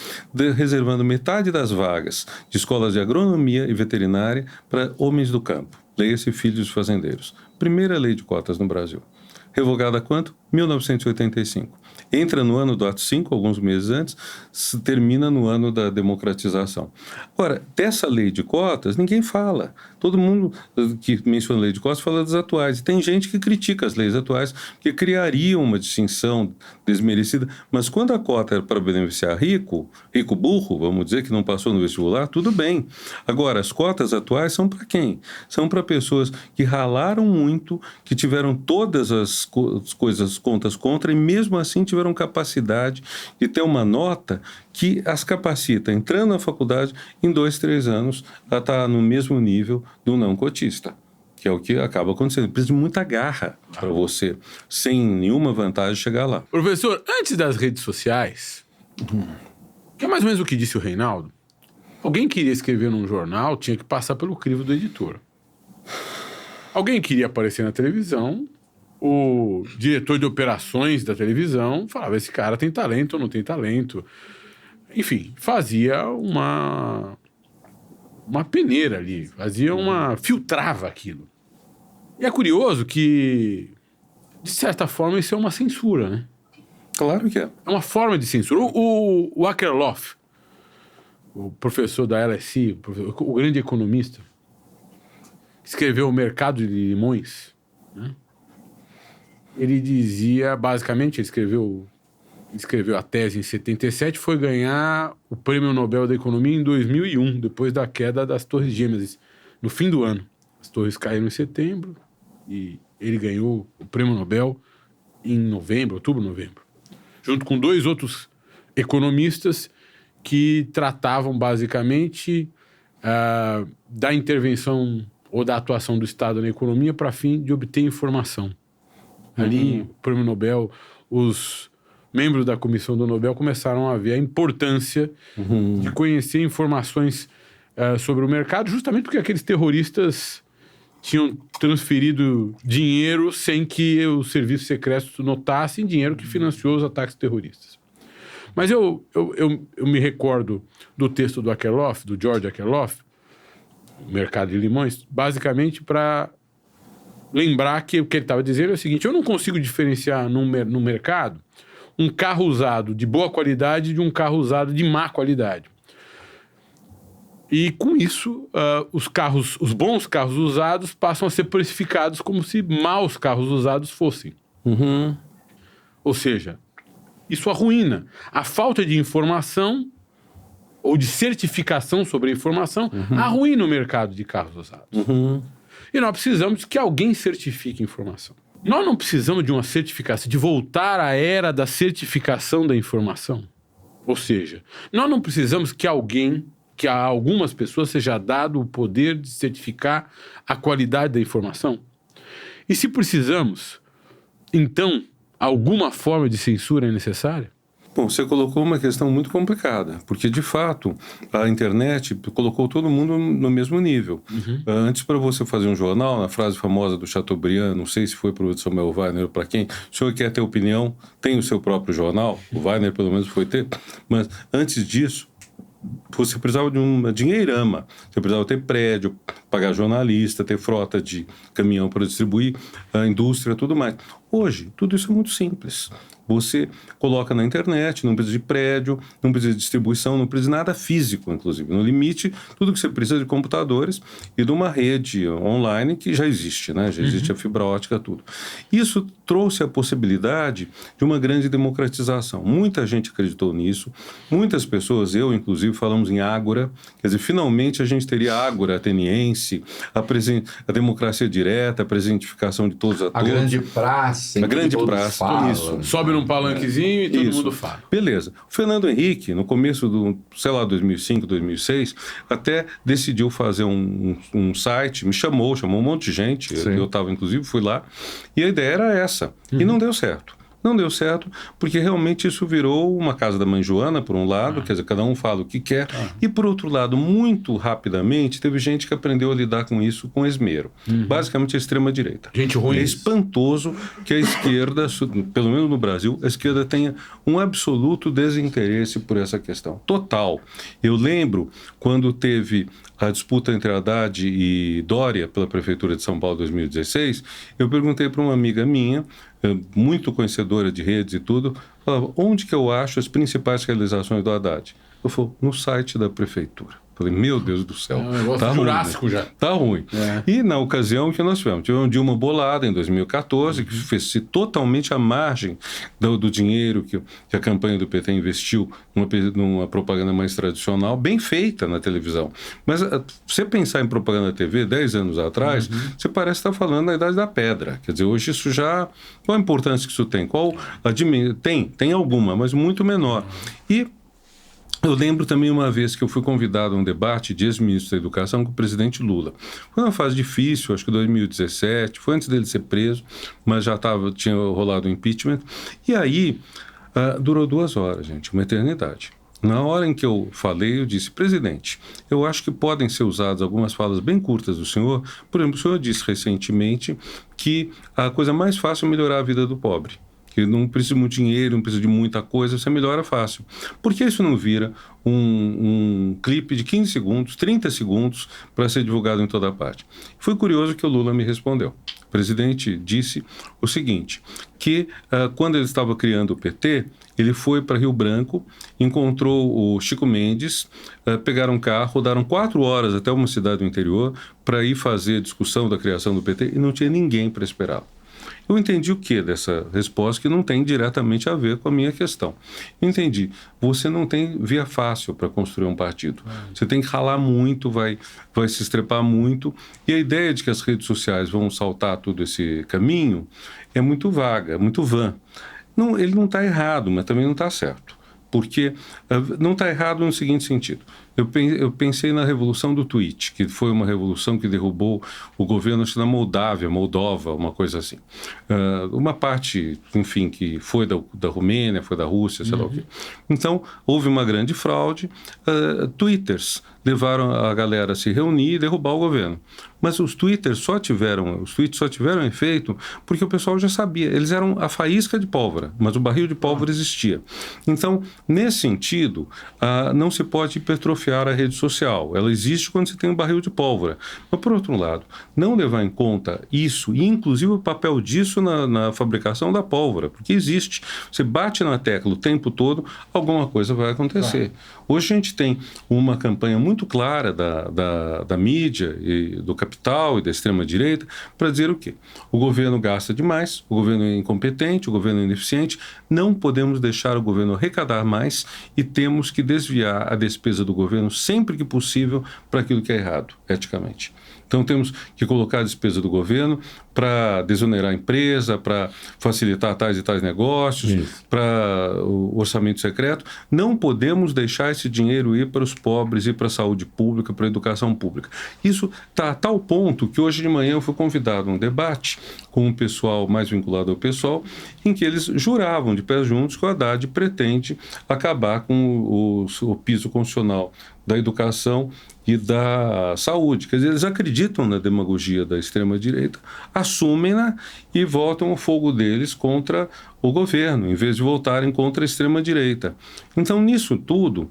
reservando metade das vagas de escolas de agronomia e veterinária para homens do campo, leia-se filhos de fazendeiros. Primeira lei de cotas no Brasil. Revogada quanto? 1985. Entra no ano do ato 5, alguns meses antes, termina no ano da democratização. Agora, dessa lei de cotas, ninguém fala. Todo mundo que menciona a lei de cotas fala das atuais. Tem gente que critica as leis atuais, que criariam uma distinção desmerecida. Mas quando a cota era para beneficiar rico burro, vamos dizer, que não passou no vestibular, tudo bem. Agora, as cotas atuais são para quem? São para pessoas que ralaram muito, que tiveram todas as contas contra e mesmo assim tiveram capacidade de ter uma nota que as capacita, entrando na faculdade, em 2, 3 anos, a estar no mesmo nível do não cotista, que é o que acaba acontecendo. Precisa de muita garra para você, sem nenhuma vantagem, chegar lá. Professor, antes das redes sociais, que é mais ou menos o que disse o Reinaldo, alguém queria escrever num jornal, tinha que passar pelo crivo do editor. Alguém queria aparecer na televisão, o diretor de operações da televisão falava, esse cara tem talento ou não tem talento. Enfim, fazia uma peneira ali, filtrava aquilo. E é curioso que, de certa forma, isso é uma censura, né? Claro que é. É uma forma de censura. O Akerlof, o professor da LSI, o grande economista, escreveu O Mercado de Limões, né? Ele dizia, basicamente, ele escreveu a tese em 77, foi ganhar o Prêmio Nobel da Economia em 2001, depois da queda das Torres Gêmeas, no fim do ano. As torres caíram em setembro e ele ganhou o Prêmio Nobel em outubro, novembro. Junto com 2 outros economistas que tratavam, basicamente, da intervenção ou da atuação do Estado na economia para fim de obter informação. Ali, o Prêmio Nobel, os membros da Comissão do Nobel começaram a ver a importância de conhecer informações sobre o mercado, justamente porque aqueles terroristas tinham transferido dinheiro sem que os serviços secretos notassem, dinheiro que financiou os ataques terroristas. Mas eu me recordo do texto do Akerlof, do George Akerlof, Mercado de Limões, basicamente para lembrar que o que ele estava dizendo é o seguinte, eu não consigo diferenciar no mercado um carro usado de boa qualidade de um carro usado de má qualidade. E com isso, os bons carros usados passam a ser precificados como se maus carros usados fossem. Ou seja, isso arruína. A falta de informação ou de certificação sobre a informação arruína o mercado de carros usados. E nós precisamos que alguém certifique a informação. Nós não precisamos de uma certificação, de voltar à era da certificação da informação. Ou seja, nós não precisamos que a algumas pessoas seja dado o poder de certificar a qualidade da informação. E se precisamos, então, alguma forma de censura é necessária? Bom, você colocou uma questão muito complicada, porque, de fato, a internet colocou todo mundo no mesmo nível. Antes, para você fazer um jornal, na frase famosa do Chateaubriand, não sei se foi para o Samuel Weiner ou para quem, o senhor quer ter opinião, tem o seu próprio jornal, o Weiner pelo menos foi ter, mas antes disso, você precisava de uma dinheirama, você precisava ter prédio, pagar jornalista, ter frota de caminhão para distribuir, a indústria, tudo mais. Hoje, tudo isso é muito simples. Você coloca na internet, não precisa de prédio, não precisa de distribuição, não precisa de nada físico, inclusive. No limite, tudo que você precisa de computadores e de uma rede online que já existe, né? Já existe a fibra ótica, tudo. Isso trouxe a possibilidade de uma grande democratização. Muita gente acreditou nisso, muitas pessoas, eu inclusive, falamos em ágora, quer dizer, finalmente a gente teria a ágora ateniense, a democracia direta, a presentificação de todos a todos. A grande praça. A grande praça, isso. Sobe num palanquezinho e todo Isso. mundo fala. Beleza. O Fernando Henrique, no começo do, 2005, 2006, até decidiu fazer um site, me chamou um monte de gente, eu estava, inclusive, fui lá, e a ideia era essa. E não deu certo. Não deu certo, porque realmente isso virou uma casa da mãe Joana, por um lado, quer dizer, cada um fala o que quer, e por outro lado, muito rapidamente, teve gente que aprendeu a lidar com isso com esmero. Basicamente a extrema-direita. Gente ruim. É espantoso que a esquerda, pelo menos no Brasil, a esquerda tenha um absoluto desinteresse por essa questão. Total. Eu lembro quando teve a disputa entre Haddad e Dória pela Prefeitura de São Paulo em 2016, eu perguntei para uma amiga minha, muito conhecedora de redes e tudo, falava, onde que eu acho as principais realizações do Haddad? Eu falei, no site da Prefeitura. Falei, meu Deus do céu, tá ruim, jurássico já. Tá ruim. E na ocasião que nós tivemos Dilma Bolada em 2014, que fez-se totalmente à margem do dinheiro que a campanha do PT investiu numa propaganda mais tradicional, bem feita na televisão. Mas você pensar em propaganda na TV 10 anos atrás, você parece estar falando da Idade da Pedra. Quer dizer, hoje isso já... Qual a importância que isso tem? Tem alguma, mas muito menor. E eu lembro também uma vez que eu fui convidado a um debate de ex-ministro da Educação com o presidente Lula. Foi uma fase difícil, acho que 2017, foi antes dele ser preso, mas já tinha rolado o impeachment. E aí, durou 2 horas, gente, uma eternidade. Na hora em que eu falei, eu disse, presidente, eu acho que podem ser usadas algumas falas bem curtas do senhor. Por exemplo, o senhor disse recentemente que a coisa mais fácil é melhorar a vida do pobre. Que não precisa de muito dinheiro, não precisa de muita coisa, você melhora fácil. Por que isso não vira um clipe de 15 segundos, 30 segundos, para ser divulgado em toda parte? Foi curioso que o Lula me respondeu. O presidente disse o seguinte, que quando ele estava criando o PT, ele foi para Rio Branco, encontrou o Chico Mendes, pegaram um carro, rodaram 4 horas até uma cidade do interior para ir fazer a discussão da criação do PT e não tinha ninguém para esperá-lo. Eu entendi o que dessa resposta que não tem diretamente a ver com a minha questão. Eu entendi. Você não tem via fácil para construir um partido. Você tem que ralar muito, vai se estrepar muito. E a ideia de que as redes sociais vão saltar todo esse caminho é muito vaga, é muito vã. Não, ele não está errado, mas também não está certo. Porque não está errado no seguinte sentido. Eu pensei na revolução do tweet, que foi uma revolução que derrubou o governo, acho que na Moldova, uma coisa assim. Uma parte, enfim, que foi da Romênia, foi da Rússia, sei lá o quê. Então, houve uma grande fraude. Twitters levaram a galera a se reunir e derrubar o governo. Mas os tweets só tiveram efeito porque o pessoal já sabia. Eles eram a faísca de pólvora, mas o barril de pólvora existia. Então, nesse sentido, não se pode hipertrofiar a rede social. Ela existe quando você tem um barril de pólvora. Mas, por outro lado, não levar em conta isso, e inclusive o papel disso na fabricação da pólvora, porque existe. Você bate na tecla o tempo todo, alguma coisa vai acontecer. Hoje a gente tem uma campanha muito clara da mídia, e do capital e da extrema-direita para dizer o quê? O governo gasta demais, o governo é incompetente, o governo é ineficiente, não podemos deixar o governo arrecadar mais e temos que desviar a despesa do governo sempre que possível para aquilo que é errado, eticamente. Então temos que colocar a despesa do governo para desonerar a empresa, para facilitar tais e tais negócios, para o orçamento secreto. Não podemos deixar esse dinheiro ir para os pobres, ir para a saúde pública, para a educação pública. Isso está a tal ponto que hoje de manhã eu fui convidado a um debate com um pessoal mais vinculado ao PSOL, em que eles juravam de pés juntos que o Haddad pretende acabar com o piso constitucional da educação e da saúde. Quer dizer, eles acreditam na demagogia da extrema-direita, assumem-na e voltam o fogo deles contra o governo, em vez de voltarem contra a extrema-direita. Então, nisso tudo,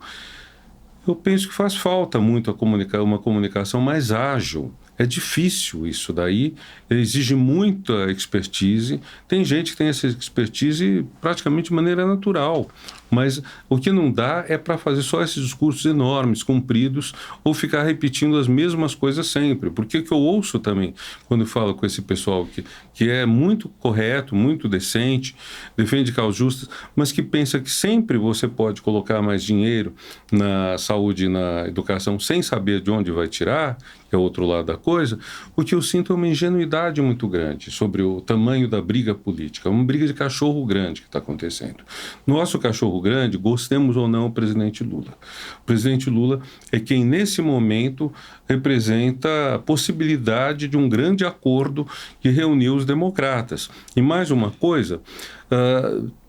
eu penso que faz falta muito uma comunicação mais ágil É difícil isso daí, exige muita expertise. Tem gente que tem essa expertise praticamente de maneira natural, mas o que não dá é para fazer só esses discursos enormes, compridos, ou ficar repetindo as mesmas coisas sempre. Porque o que eu ouço também, quando eu falo com esse pessoal que é muito correto, muito decente, defende causas justas, mas que pensa que sempre você pode colocar mais dinheiro na saúde e na educação sem saber de onde vai tirar, que é o outro lado da coisa, o que eu sinto é uma ingenuidade muito grande sobre o tamanho da briga política, uma briga de cachorro grande que está acontecendo. Nosso cachorro grande, gostemos ou não, o presidente Lula. O presidente Lula é quem, nesse momento, representa a possibilidade de um grande acordo que reuniu os democratas. E mais uma coisa,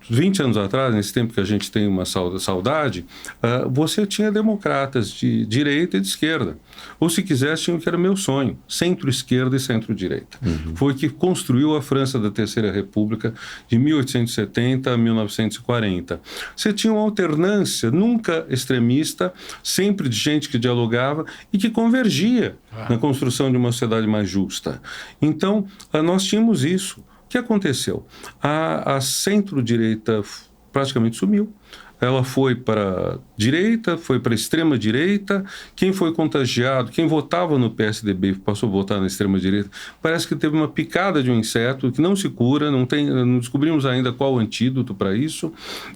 20 anos atrás, nesse tempo que a gente tem uma saudade, você tinha democratas de direita e de esquerda. Ou, se quisesse, tinha o que era meu sonho, centro-esquerda e centro-direita. Foi que construiu a França da Terceira República de 1870 a 1940. Você tinha uma alternância, nunca extremista, sempre de gente que dialogava e que convergia na construção de uma sociedade mais justa. Então, nós tínhamos isso. O que aconteceu? A centro-direita praticamente sumiu. Ela foi para a direita, foi para a extrema-direita. Quem foi contagiado, quem votava no PSDB passou a votar na extrema-direita, parece que teve uma picada de um inseto que não se cura, não descobrimos ainda qual o antídoto para isso.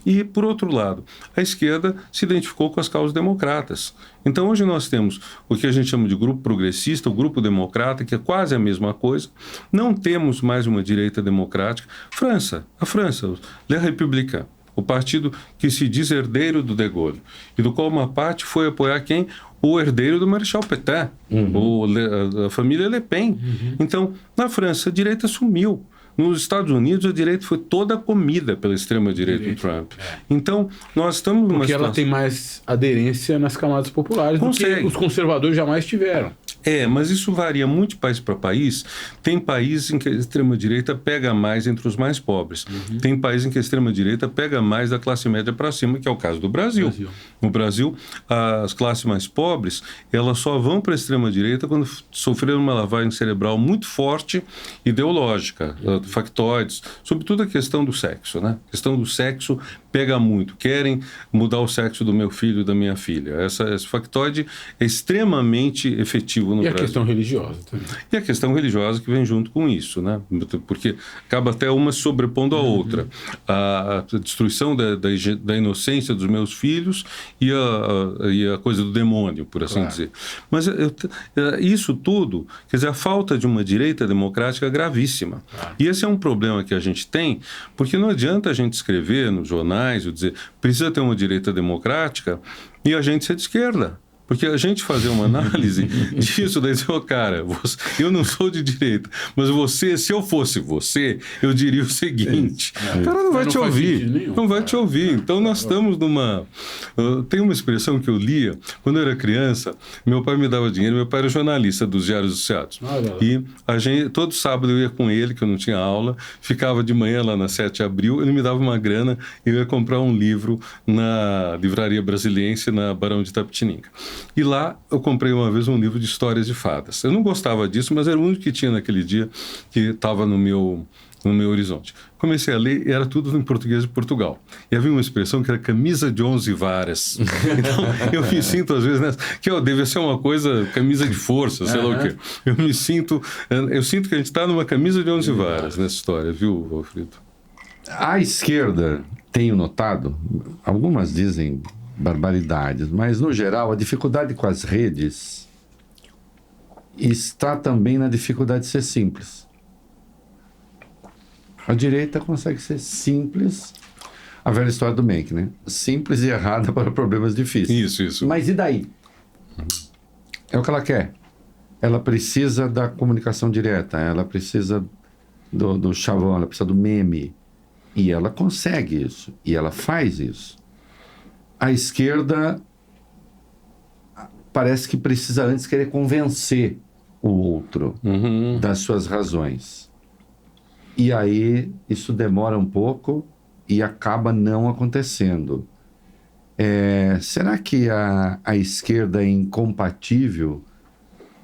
E, por outro lado, a esquerda se identificou com as causas democratas. Então, hoje nós temos o que a gente chama de grupo progressista, o grupo democrata, que é quase a mesma coisa. Não temos mais uma direita democrática. A França, Les Républicains, o partido que se diz herdeiro do De Gaulle, e do qual uma parte foi apoiar quem? O herdeiro do Marechal Pétain, a família Le Pen. Então, na França, a direita sumiu. Nos Estados Unidos, a direita foi toda comida pela extrema-direita do Trump. Então, nós estamos numa Porque situação... ela tem mais aderência nas camadas populares do que os conservadores jamais tiveram. Mas isso varia muito de país para país. Tem países em que a extrema-direita pega mais entre os mais pobres. Tem países em que a extrema-direita pega mais da classe média para cima, que é o caso do Brasil. No Brasil, as classes mais pobres, elas só vão para a extrema-direita quando sofreram uma lavagem cerebral muito forte, ideológica, factoides, sobretudo a questão do sexo, né? A questão do sexo pega muito. Querem mudar o sexo do meu filho e da minha filha. Esse factoide é extremamente efetivo no Brasil. E a questão religiosa também. E a questão religiosa que vem junto com isso, né? Porque acaba até uma sobrepondo a outra. A destruição da inocência dos meus filhos e a coisa do demônio, por assim dizer. Mas isso tudo, quer dizer, a falta de uma direita democrática é gravíssima. E esse é um problema que a gente tem, porque não adianta a gente escrever nos jornais ou dizer precisa ter uma direita democrática e a gente ser de esquerda. Porque a gente fazer uma análise disso, daí dizer, cara, eu não sou de direita, mas se eu fosse você, eu diria o seguinte, o cara não vai te ouvir, não vai te ouvir. Então nós estamos numa... Tem uma expressão que eu lia, quando eu era criança, meu pai me dava dinheiro, meu pai era jornalista dos Diários Associados. E todo sábado eu ia com ele, que eu não tinha aula, ficava de manhã lá na 7 de abril, ele me dava uma grana, eu ia comprar um livro na Livraria Brasiliense, na Barão de Itapetininga. E lá eu comprei uma vez um livro de histórias de fadas. Eu não gostava disso, mas era o único que tinha naquele dia que estava no meu horizonte. Comecei a ler e era tudo em português de Portugal. E havia uma expressão que era camisa de 11 varas. Então, eu me sinto às vezes nessa... Que deve ser uma coisa, camisa de força, sei lá o quê. Eu sinto que a gente está numa camisa de 11 varas nessa história, viu, Valfrido? A esquerda, tenho notado, algumas dizem barbaridades, mas no geral a dificuldade com as redes está também na dificuldade de ser simples. A direita consegue ser simples, a velha história do Menck, né? Simples e errada para problemas difíceis. Isso. Mas e daí? É o que ela quer. Ela precisa da comunicação direta, ela precisa do chavão, ela precisa do meme. E ela consegue isso, e ela faz isso. A esquerda parece que precisa antes querer convencer o outro das suas razões. E aí isso demora um pouco e acaba não acontecendo. Será que a esquerda é incompatível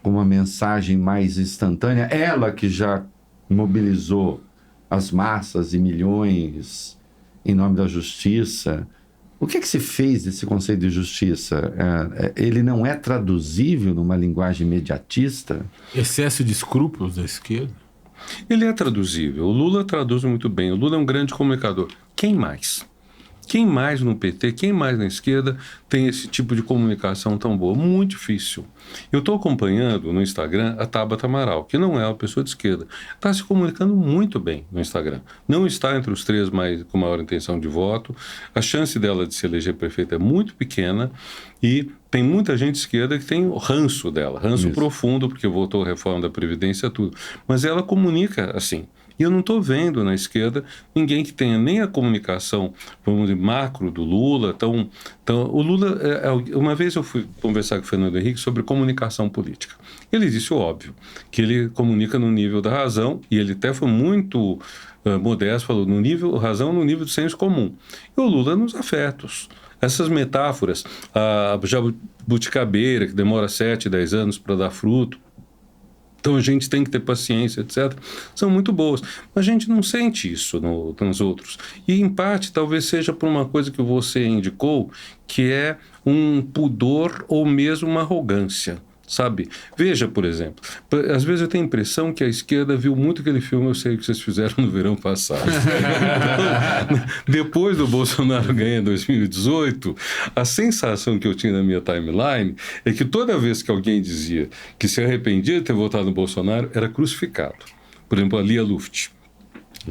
com uma mensagem mais instantânea, ela que já mobilizou as massas e milhões em nome da justiça. O que se fez desse conceito de justiça? Ele não é traduzível numa linguagem imediatista? Excesso de escrúpulos da esquerda? Ele é traduzível. O Lula traduz muito bem. O Lula é um grande comunicador. Quem mais? Quem mais no PT, quem mais na esquerda tem esse tipo de comunicação tão boa? Muito difícil. Eu estou acompanhando no Instagram a Tabata Amaral, que não é uma pessoa de esquerda. Está se comunicando muito bem no Instagram. Não está entre os 3 com maior intenção de voto. A chance dela de se eleger prefeita é muito pequena e tem muita gente de esquerda que tem o ranço dela, ranço profundo, porque votou a reforma da Previdência, tudo. Mas ela comunica assim. E eu não estou vendo na esquerda ninguém que tenha nem a comunicação, vamos dizer, macro do Lula. O Lula, uma vez eu fui conversar com o Fernando Henrique sobre comunicação política. Ele disse o óbvio, que ele comunica no nível da razão, e ele até foi muito modesto, falou razão no nível do senso comum. E o Lula nos afetos. Essas metáforas, a jabuticabeira, que demora 7, 10 anos para dar fruto, então a gente tem que ter paciência, etc. São muito boas. Mas a gente não sente isso nos outros. E, em parte, talvez seja por uma coisa que você indicou, que é um pudor ou mesmo uma arrogância. Sabe? Veja, por exemplo, às vezes eu tenho a impressão que a esquerda viu muito aquele filme Eu Sei O Que Vocês Fizeram no Verão Passado. Então, depois do Bolsonaro ganhar em 2018, a sensação que eu tinha na minha timeline é que toda vez que alguém dizia que se arrependia de ter votado no Bolsonaro, era crucificado. Por exemplo, a Lia Luft.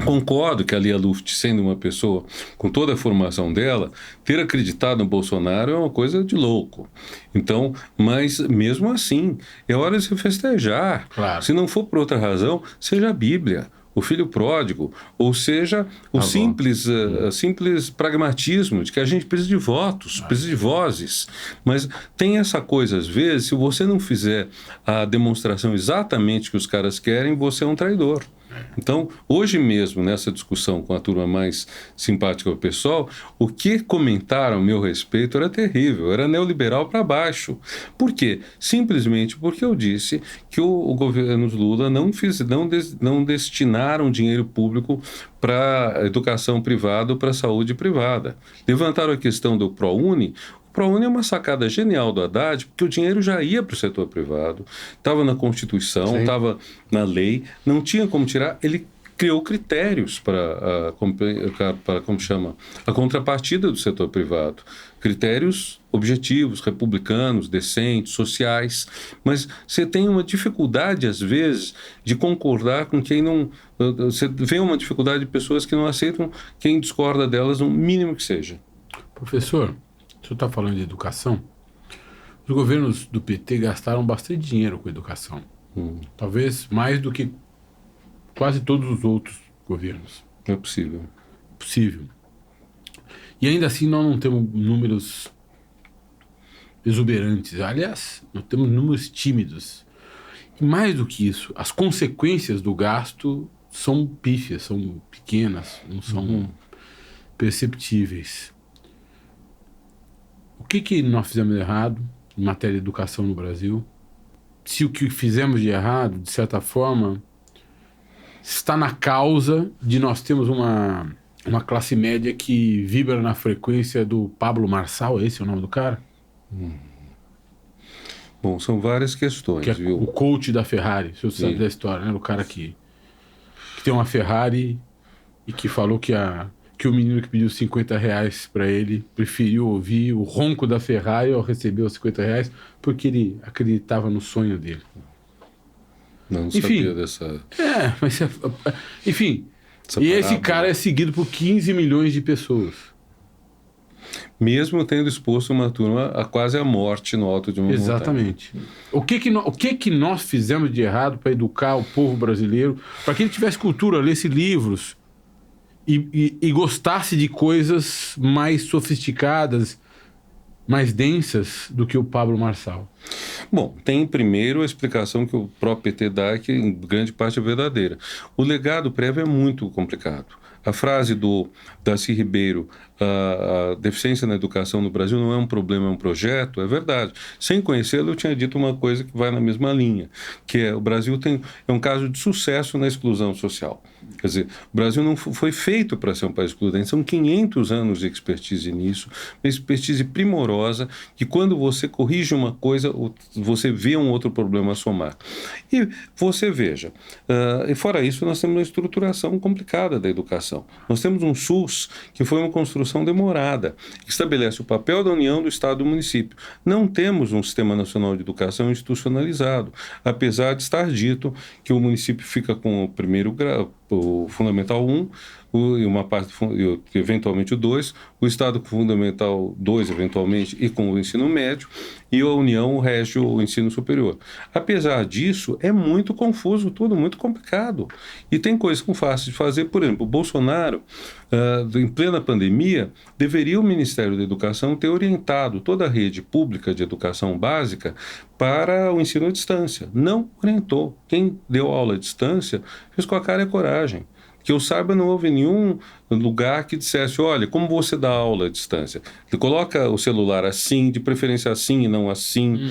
Concordo que a Lia Luft, sendo uma pessoa com toda a formação dela, ter acreditado no Bolsonaro é uma coisa de louco. Então, mas mesmo assim, é hora de se festejar. Claro. Se não for por outra razão, seja a Bíblia, o filho pródigo, ou seja, o simples pragmatismo de que a gente precisa de votos, precisa de vozes. Mas tem essa coisa, às vezes, se você não fizer a demonstração exatamente que os caras querem, você é um traidor. Então, hoje mesmo, nessa discussão com a turma mais simpática do PSOL, o que comentaram a meu respeito era terrível, era neoliberal para baixo. Por quê? Simplesmente porque eu disse que o governo Lula não destinaram dinheiro público para educação privada ou para saúde privada. Levantaram a questão do ProUni. O ProUni é uma sacada genial do Haddad, porque o dinheiro já ia para o setor privado, estava na Constituição, estava na lei, não tinha como tirar. Ele criou critérios para como chama, a contrapartida do setor privado. Critérios objetivos, republicanos, decentes, sociais. Mas você tem uma dificuldade, às vezes, de concordar com quem não... Você vê uma dificuldade de pessoas que não aceitam quem discorda delas, no mínimo que seja. Professor, o senhor está falando de educação? Os governos do PT gastaram bastante dinheiro com educação. Talvez mais do que quase todos os outros governos. É possível. Possível. E ainda assim nós não temos números exuberantes. Aliás, nós temos números tímidos. E mais do que isso, as consequências do gasto são pífias, são pequenas, não são perceptíveis. O que nós fizemos de errado em matéria de educação no Brasil? Se o que fizemos de errado, de certa forma, está na causa de nós termos uma classe média que vibra na frequência do Pablo Marçal, esse é o nome do cara? Bom, são várias questões, Que é viu? o coach da Ferrari, se você sabe da história, né? O cara que tem uma Ferrari e que falou que o menino que pediu R$50 para ele preferiu ouvir o ronco da Ferrari ao receber os R$50 porque ele acreditava no sonho dele. Não sabia dessa... mas... Enfim, e esse cara é seguido por 15 milhões de pessoas. Mesmo tendo exposto uma turma a quase a morte no alto de uma montanha. Exatamente. O que nós fizemos de errado para educar o povo brasileiro, para que ele tivesse cultura, lesse livros e gostasse de coisas mais sofisticadas, mais densas do que o Pablo Marçal? Bom, tem primeiro a explicação que o próprio PT dá, que em grande parte é verdadeira. O legado prévio é muito complicado. A frase do Darcy Ribeiro, a deficiência na educação no Brasil não é um problema, é um projeto, é verdade. Sem conhecê-lo, eu tinha dito uma coisa que vai na mesma linha, que é o Brasil é um caso de sucesso na exclusão social. Quer dizer, o Brasil não foi feito para ser um país excludente, são 500 anos de expertise nisso, uma expertise primorosa, que quando você corrige uma coisa, você vê um outro problema a somar. E você veja, e fora isso, nós temos uma estruturação complicada da educação. Nós temos um SUS que foi uma construção demorada, que estabelece o papel da União, do Estado e do município. Não temos um Sistema Nacional de Educação institucionalizado, apesar de estar dito que o município fica com o primeiro grau, o Fundamental 1, e uma parte, eventualmente o 2, o Estado com o Fundamental 2, eventualmente, e com o ensino médio, e a União rege o ensino superior. Apesar disso, é muito confuso tudo, muito complicado. E tem coisas que são fáceis de fazer. Por exemplo, o Bolsonaro, em plena pandemia, deveria o Ministério da Educação ter orientado toda a rede pública de educação básica para o ensino à distância. Não orientou. Quem deu aula à distância fez com a cara e a coragem. Que eu saiba, não houve nenhum lugar que dissesse, olha, como você dá aula à distância? Você coloca o celular assim, de preferência assim e não assim.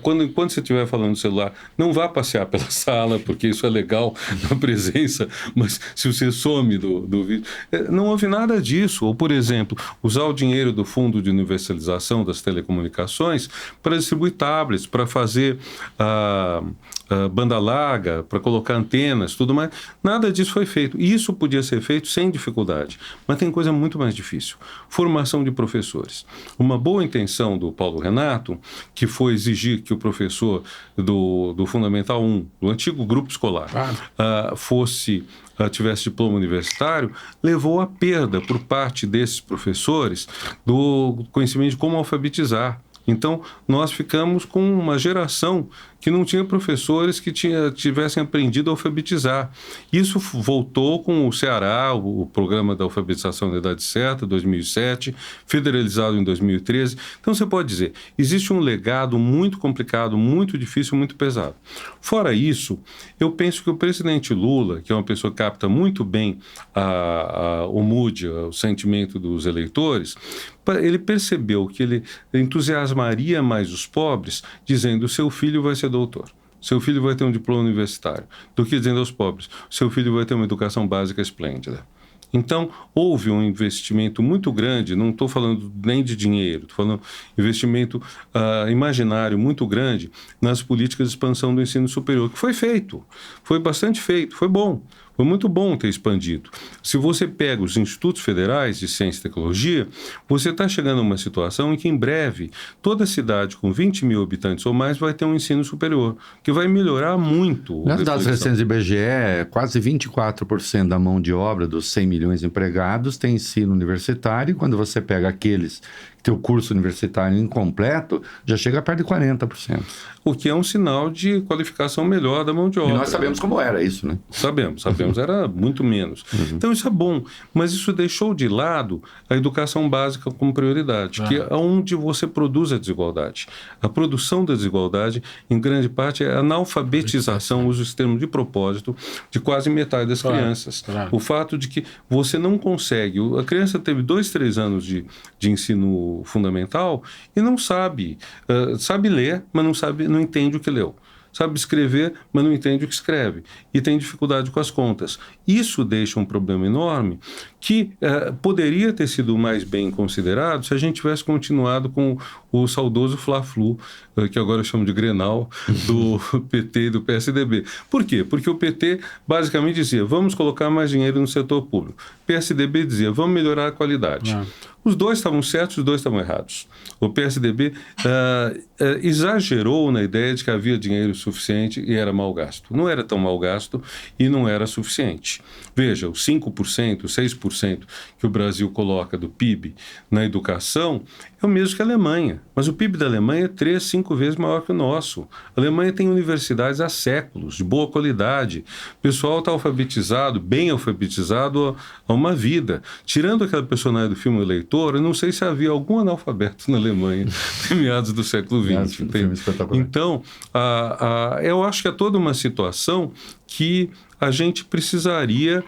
Quando você estiver falando do celular, não vá passear pela sala, porque isso é legal na presença, mas se você some do vídeo... Não houve nada disso. Ou, por exemplo, usar o dinheiro do Fundo de Universalização das Telecomunicações para distribuir tablets, para fazer banda larga, para colocar antenas, tudo mais. Nada disso foi feito. Isso podia ser feito sem dificuldade, mas tem coisa muito mais difícil. Formação de professores. Uma boa intenção do Paulo Renato, que foi exigir que o professor do Fundamental 1, do antigo grupo escolar, tivesse diploma universitário, levou à perda por parte desses professores do conhecimento de como alfabetizar. Então, nós ficamos com uma geração que não tinha professores que tivessem aprendido a alfabetizar. Isso voltou com o Ceará, o programa da alfabetização da idade certa, 2007, federalizado em 2013. Então, você pode dizer, existe um legado muito complicado, muito difícil, muito pesado. Fora isso, eu penso que o presidente Lula, que é uma pessoa que capta muito bem o mood, o sentimento dos eleitores, ele percebeu que ele entusiasmaria mais os pobres, dizendo, seu filho vai ser doutor, seu filho vai ter um diploma universitário, do que dizendo aos pobres, seu filho vai ter uma educação básica esplêndida. Então, houve um investimento muito grande, não estou falando nem de dinheiro, estou falando investimento imaginário muito grande nas políticas de expansão do ensino superior, que foi feito, foi bastante feito, foi bom. Foi muito bom ter expandido. Se você pega os institutos federais de ciência e tecnologia, você está chegando a uma situação em que, em breve, toda cidade com 20 mil habitantes ou mais vai ter um ensino superior, que vai melhorar muito. Nos dados recentes do IBGE, quase 24% da mão de obra dos 100 milhões de empregados tem ensino universitário, e quando você pega aqueles que têm o curso universitário incompleto, já chega a perto de 40%. O que é um sinal de qualificação melhor da mão de obra. E nós sabemos como era isso, né? Sabemos, era muito menos. Então isso é bom, mas isso deixou de lado a educação básica como prioridade, que é onde você produz a desigualdade. A produção da desigualdade, em grande parte, é a analfabetização, uso esse termo de propósito, de quase metade das crianças. O fato de que você não consegue, a criança teve 2, 3 anos de ensino fundamental e não sabe, sabe ler, mas não entende o que leu. Sabe escrever, mas não entende o que escreve. E tem dificuldade com as contas. Isso deixa um problema enorme que poderia ter sido mais bem considerado se a gente tivesse continuado com o saudoso Fla-Flu, que agora eu chamo de Grenal, do PT e do PSDB. Por quê? Porque o PT basicamente dizia, vamos colocar mais dinheiro no setor público. O PSDB dizia, vamos melhorar a qualidade. Os dois estavam certos, os dois estavam errados. O PSDB exagerou na ideia de que havia dinheiro suficiente e era mal gasto. Não era tão mal gasto e não era suficiente. Veja, os 5%, 6% que o Brasil coloca do PIB na educação é o mesmo que a Alemanha. Mas o PIB da Alemanha é 3, 5 vezes maior que o nosso. A Alemanha tem universidades há séculos, de boa qualidade. O pessoal está alfabetizado, bem alfabetizado há uma vida. Tirando aquela personagem do filme Eleitor, eu não sei se havia algum analfabeto na Alemanha em meados do século XX. Então, eu acho que é toda uma situação que a gente precisaria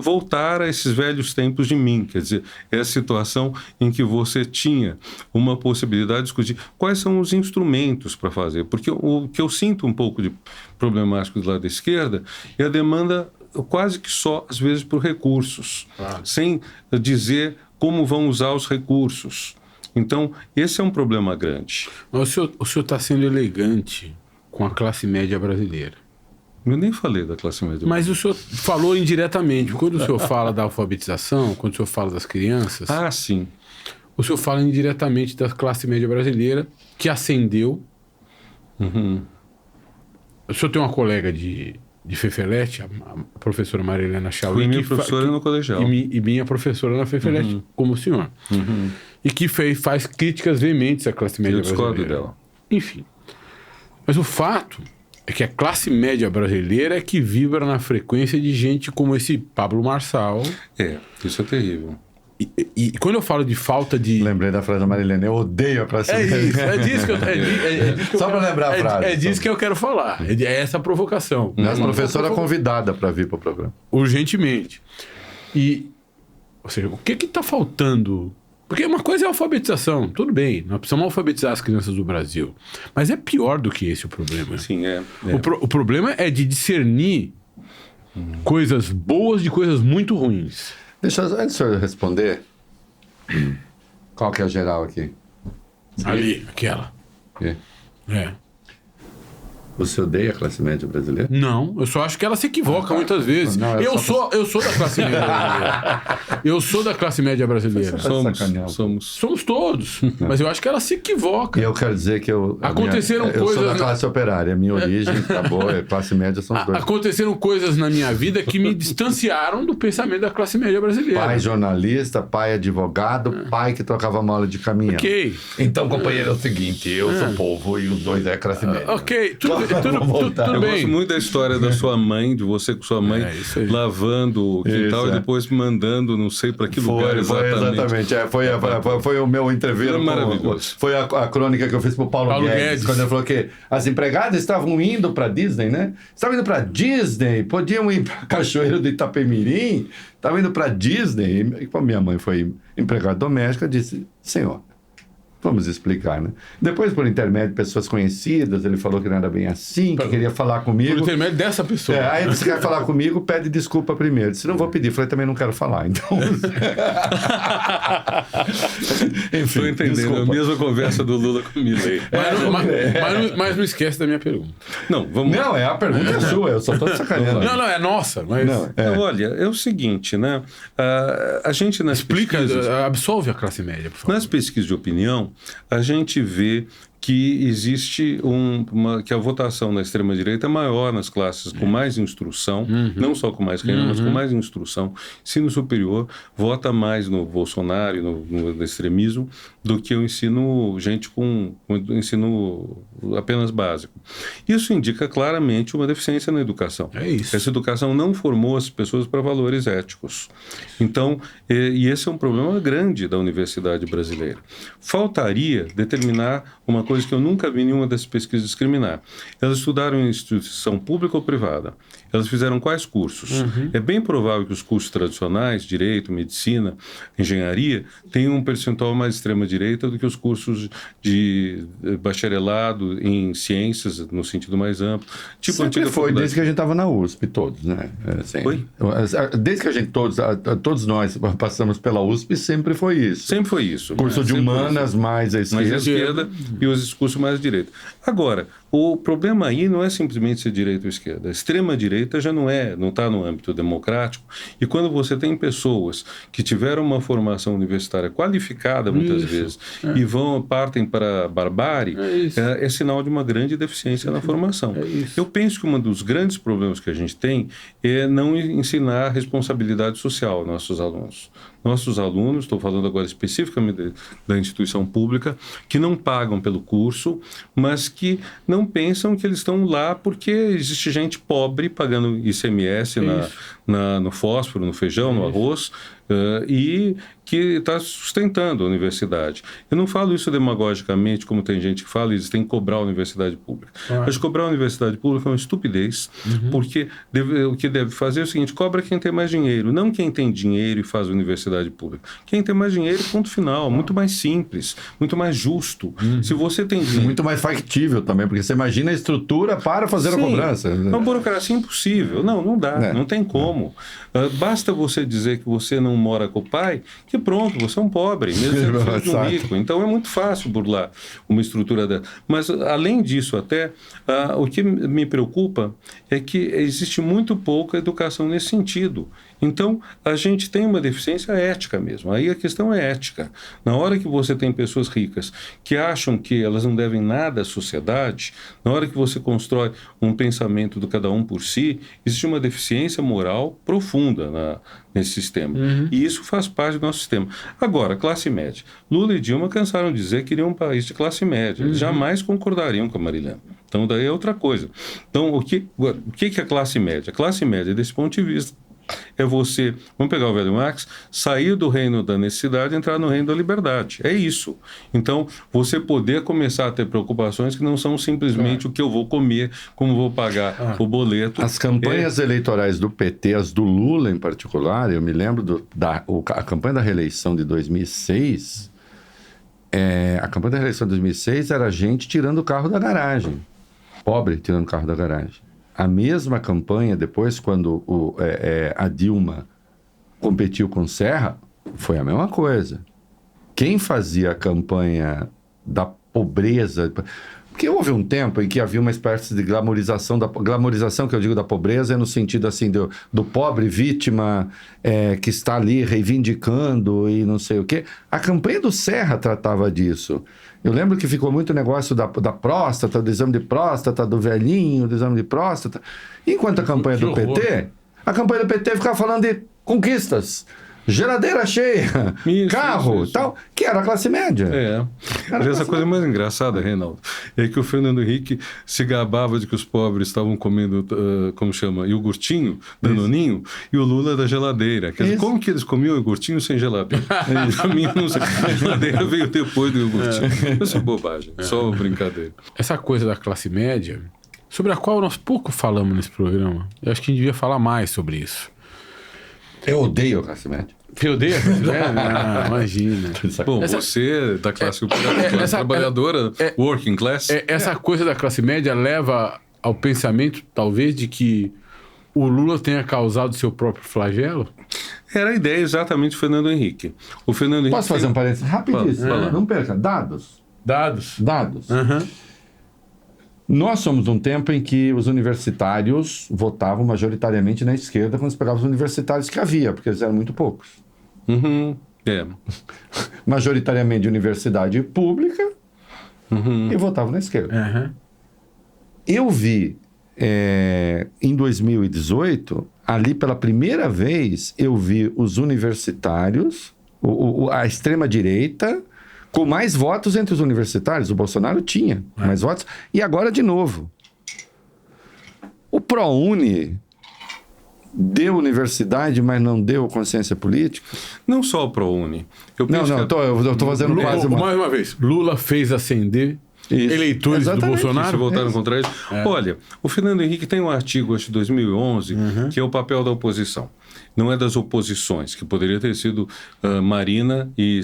voltar a esses velhos tempos de mim, quer dizer, é a situação em que você tinha uma possibilidade de discutir quais são os instrumentos para fazer, porque o que eu sinto um pouco de problemático do lado da esquerda é a demanda quase que só, às vezes, por recursos, sem dizer como vão usar os recursos. Então, esse é um problema grande. Mas o senhor está sendo elegante com a classe média brasileira. Eu nem falei da classe média. Mas o senhor falou indiretamente. Quando o senhor fala da alfabetização, quando o senhor fala das crianças... Ah, sim. O senhor fala indiretamente da classe média brasileira, que ascendeu. Uhum. O senhor tem uma colega de Fefelete, a professora Maria Helena Chauí. Foi minha professora no colegial. E minha professora na Fefelete, como o senhor. Uhum. E que faz críticas veementes à classe média brasileira. Eu discordo dela. Enfim. Mas o fato é que a classe média brasileira é que vibra na frequência de gente como esse Pablo Marçal. Isso é terrível. E quando eu falo de falta de... Lembrei da frase da Marilene, eu odeio a classe média. É disso que eu Só para lembrar a frase. É disso que eu quero falar. É essa provocação. Nossa professora convidada para vir para o programa. Urgentemente. Ou seja, o que está faltando? Porque uma coisa é a alfabetização, tudo bem, nós precisamos alfabetizar as crianças do Brasil. Mas é pior do que esse o problema. Sim, O problema é de discernir coisas boas de coisas muito ruins. Antes do senhor responder, qual que é a geral aqui? Ali, aquela. Aqui. Você odeia a classe média brasileira? Não, eu só acho que ela se equivoca muitas vezes. Não, eu sou da classe média brasileira. Eu sou da classe média brasileira. Somos todos. Mas eu acho que ela se equivoca. E eu quero dizer que eu sou da classe operária. A minha origem, acabou, classe média são os dois. Aconteceram coisas na minha vida que me distanciaram do pensamento da classe média brasileira. Pai jornalista, pai advogado, pai que tocava mala de caminhão. Ok. Então, companheiro, é o seguinte, eu sou povo e os dois é classe média. Ok, tudo eu bem. gosto muito da história da sua mãe, de você com sua mãe lavando o quintal e depois mandando não sei para que lugar exatamente. Foi o meu entrevista. Maravilhoso. Foi a crônica que eu fiz pro Paulo Guedes, quando ele falou que as empregadas estavam indo para Disney, né? Estavam indo para Disney, podiam ir para Cachoeiro do Itapemirim, estavam indo para Disney. E como minha mãe foi empregada doméstica, disse, senhor, vamos explicar, né? Depois, por intermédio de pessoas conhecidas, ele falou que não era bem assim, que queria falar comigo. Por intermédio dessa pessoa. Aí você quer falar comigo, pede desculpa primeiro. Se não vou pedir, falei, também não quero falar. Então... Enfim, estou entendendo. Desculpa. A mesma conversa do Lula com o Milei. Mas não esquece da minha pergunta. Não, vamos... Não, a pergunta é sua, eu só tô sacaneando. Não, é nossa. Mas... Olha, é o seguinte, né? A gente nas pesquisas... Absolve a classe média, por favor. Nas pesquisas de opinião, a gente vê que existe que a votação na extrema-direita é maior nas classes com mais instrução, não só com mais renda, mas com mais instrução. Ensino superior vota mais no Bolsonaro, no extremismo, do que o gente com ensino apenas básico. Isso indica claramente uma deficiência na educação. É isso. Essa educação não formou as pessoas para valores éticos. Então, e esse é um problema grande da universidade brasileira. Faltaria determinar uma coisa que eu nunca vi nenhuma dessas pesquisas discriminar. Elas estudaram em instituição pública ou privada? Elas fizeram quais cursos? É bem provável que os cursos tradicionais, direito, medicina, engenharia, tenham um percentual mais extrema-direita do que os cursos de bacharelado em ciências, no sentido mais amplo. Tipo Sempre foi, desde que a gente estava na USP, todos, né? Foi? Desde que a gente, todos nós passamos pela USP, sempre foi isso. Sempre foi isso. Curso de humanas, mais a esquerda. E os cursos mais à direita. Agora, o problema aí não é simplesmente ser direita ou esquerda. A extrema-direita direita já não está no âmbito democrático. E quando você tem pessoas que tiveram uma formação universitária qualificada, muitas vezes, e partem para a barbárie, é sinal de uma grande deficiência na formação. Eu penso que um dos grandes problemas que a gente tem é não ensinar responsabilidade social aos nossos alunos. Nossos alunos, estou falando agora especificamente da instituição pública, que não pagam pelo curso, mas que não pensam que eles estão lá porque existe gente pobre pagando ICMS no fósforo, no feijão, no arroz, e que está sustentando a universidade. Eu não falo isso demagogicamente, como tem gente que fala, eles têm que cobrar a universidade pública. Mas cobrar a universidade pública é uma estupidez, porque o que deve fazer é o seguinte: cobra quem tem mais dinheiro, não quem tem dinheiro e faz a universidade pública. Quem tem mais dinheiro, ponto final. Muito mais simples, muito mais justo. Se você tem dinheiro... Muito mais factível também, porque você imagina a estrutura para fazer a cobrança. Uma burocracia impossível. Não dá, não tem como. Basta você dizer que você não mora com o pai, que pronto, você é um pobre, mesmo sendo filho de um rico. Então é muito fácil burlar uma estrutura dessa. Mas, além disso, até, o que me preocupa é que existe muito pouca educação nesse sentido. Então, a gente tem uma deficiência ética mesmo. Aí a questão é ética. Na hora que você tem pessoas ricas que acham que elas não devem nada à sociedade, na hora que você constrói um pensamento do cada um por si, existe uma deficiência moral profunda nesse sistema. E isso faz parte do nosso sistema. Agora, classe média. Lula e Dilma cansaram de dizer que queriam um país de classe média. Eles jamais concordariam com a Marilena. Então, daí é outra coisa. Então, o que é classe média? A classe média, desse ponto de vista, é você, vamos pegar o velho Marx, sair do reino da necessidade e entrar no reino da liberdade. É isso. Então, você poder começar a ter preocupações que não são simplesmente o que eu vou comer, como vou pagar o boleto. As campanhas eleitorais do PT, as do Lula em particular, eu me lembro a campanha da reeleição de 2006, a campanha da reeleição de 2006 era gente tirando o carro da garagem. Pobre tirando o carro da garagem. A mesma campanha, depois, quando a Dilma competiu com Serra, foi a mesma coisa. Quem fazia a campanha da pobreza... Porque houve um tempo em que havia uma espécie de glamorização, que eu digo da pobreza é no sentido assim do pobre vítima que está ali reivindicando e não sei o quê. A campanha do Serra tratava disso. Eu lembro que ficou muito negócio da próstata, do exame de próstata, do velhinho, do exame de próstata. Enquanto a campanha do PT ficava falando de conquistas. Geladeira cheia, carro, tal, que era a classe média. Essa coisa mais engraçada, Reinaldo, é que o Fernando Henrique se gabava de que os pobres estavam comendo, iogurtinho, danoninho, e o Lula da geladeira. Quer dizer, como que eles comiam iogurtinho sem geladeira? Pra mim, não sei. A geladeira veio depois do iogurtinho. Isso é bobagem, só brincadeira. Essa coisa da classe média, sobre a qual nós pouco falamos nesse programa, eu acho que a gente devia falar mais sobre isso. Eu odeio a classe média. Você odeia a classe média? Não, imagina. Bom, você da classe trabalhadora, working class. Essa coisa da classe média leva ao pensamento, talvez, de que o Lula tenha causado seu próprio flagelo? Era a ideia exatamente do Fernando Henrique. O Fernando Henrique Posso fazer um parênteses rapidíssimo? Não perca. Dados. Uhum. Nós somos num tempo em que os universitários votavam majoritariamente na esquerda quando se pegava os universitários que havia, porque eles eram muito poucos. Majoritariamente de universidade pública e votavam na esquerda. Eu vi, em 2018, ali pela primeira vez, eu vi os universitários, a extrema-direita, com mais votos entre os universitários. O Bolsonaro tinha mais votos. E agora, de novo. O ProUni deu universidade, mas não deu consciência política? Não só o ProUni. Eu estou fazendo quase uma... Mais uma vez, Lula fez ascender eleitores do Bolsonaro. Se votaram contra ele. Olha, o Fernando Henrique tem um artigo, acho de 2011, que é o papel da oposição. Não é das oposições, que poderia ter sido Marina e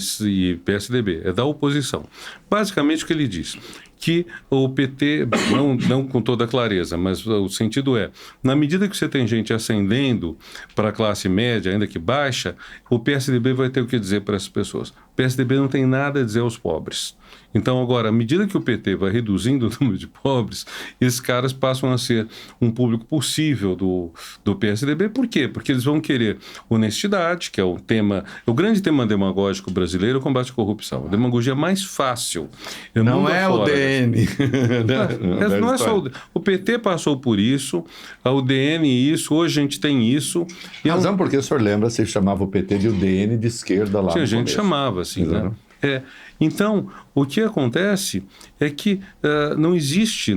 PSDB. É da oposição. Basicamente, o que ele diz? Que o PT, não com toda clareza, mas o sentido é, na medida que você tem gente ascendendo para a classe média, ainda que baixa, o PSDB vai ter o que dizer para essas pessoas. O PSDB não tem nada a dizer aos pobres. Então, agora, à medida que o PT vai reduzindo o número de pobres, esses caras passam a ser um público possível do PSDB. Por quê? Porque eles vão querer honestidade, que é o grande tema demagógico brasileiro, o combate à corrupção. A demagogia mais fácil. Não é o DN. Não é só o PT passou por isso, a UDN isso, hoje a gente tem isso. Razão porque o senhor lembra, se chamava o PT de UDN de esquerda lá. A gente chamava assim, né? Então, o que acontece é que não existe,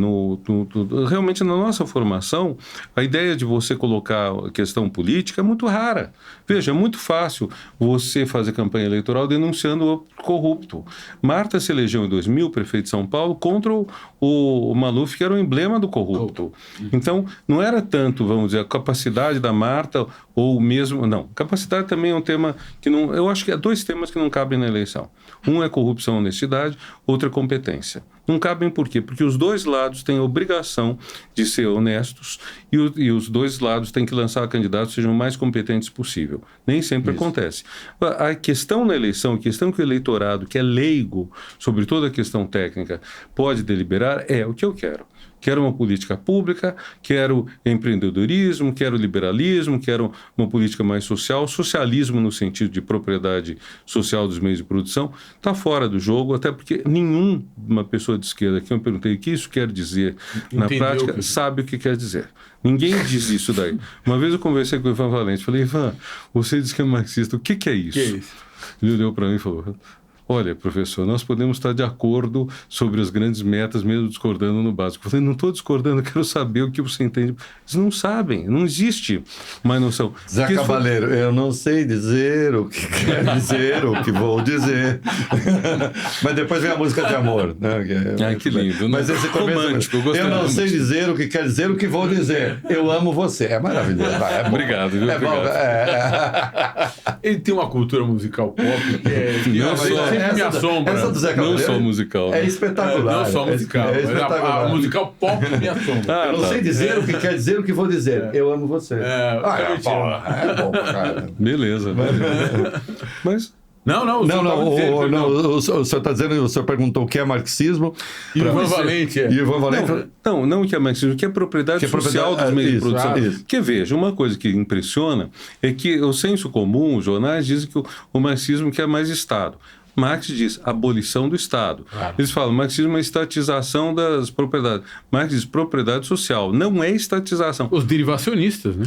realmente na nossa formação, a ideia de você colocar a questão política é muito rara. Veja, é muito fácil você fazer campanha eleitoral denunciando o corrupto. Marta se elegeu em 2000, prefeito de São Paulo, contra o Maluf, que era o emblema do corrupto. Então, não era tanto, vamos dizer, a capacidade da Marta ou mesmo... Não, capacidade também é um tema que não... Eu acho que há 2 temas que não cabem na eleição. Um é corrupção e honestidade, outro é competência. Não cabem por quê? Porque os 2 lados têm a obrigação de ser honestos e os 2 lados têm que lançar candidatos que sejam o mais competentes possível. Nem sempre acontece. A questão na eleição, a questão que o eleitorado, que é leigo sobre toda a questão técnica, pode deliberar é o que eu quero. Quero uma política pública, quero empreendedorismo, quero liberalismo, quero uma política mais social. Socialismo no sentido de propriedade social dos meios de produção está fora do jogo, até porque nenhuma pessoa de esquerda que eu perguntei o que isso quer dizer na prática sabe o que quer dizer. Ninguém diz isso daí. Uma vez eu conversei com o Ivan Valente, falei, Ivan, você diz que é marxista, o que é isso? Que é isso? Ele olhou para mim e falou... Olha, professor, nós podemos estar de acordo sobre as grandes metas, mesmo discordando no básico. Eu falei, não estou discordando, eu quero saber o que você entende. Eles não sabem, não existe uma noção. Zé Cabaleiro, eu não sei dizer o que quer dizer, o que vou dizer. Mas depois vem a música de amor. Né? Que lindo. Mas esse romântico. Eu não sei dizer o que quer dizer, o que vou dizer. Eu amo você. É maravilhoso. É obrigado, viu? Ele tem uma cultura musical pop que é... Não só... me assombra. Essa do Zé Cabaleiro, não só musical. É espetacular. Não só musical. A musical pop me assombra. Eu não sei dizer o que quer dizer, o que vou dizer. Eu amo você. É bom, cara. Beleza. Mas... Não, o senhor está dizendo, o senhor perguntou o que é marxismo. E o Ivan Valente E o Ivan Valente... Não o que é marxismo, o que é propriedade social dos meios de produção. Porque, veja, uma coisa que impressiona é que o senso comum, os jornais dizem que o marxismo quer mais Estado. Marx diz abolição do Estado. Claro. Eles falam marxismo é estatização das propriedades. Marx diz propriedade social. Não é estatização. Os derivacionistas, né?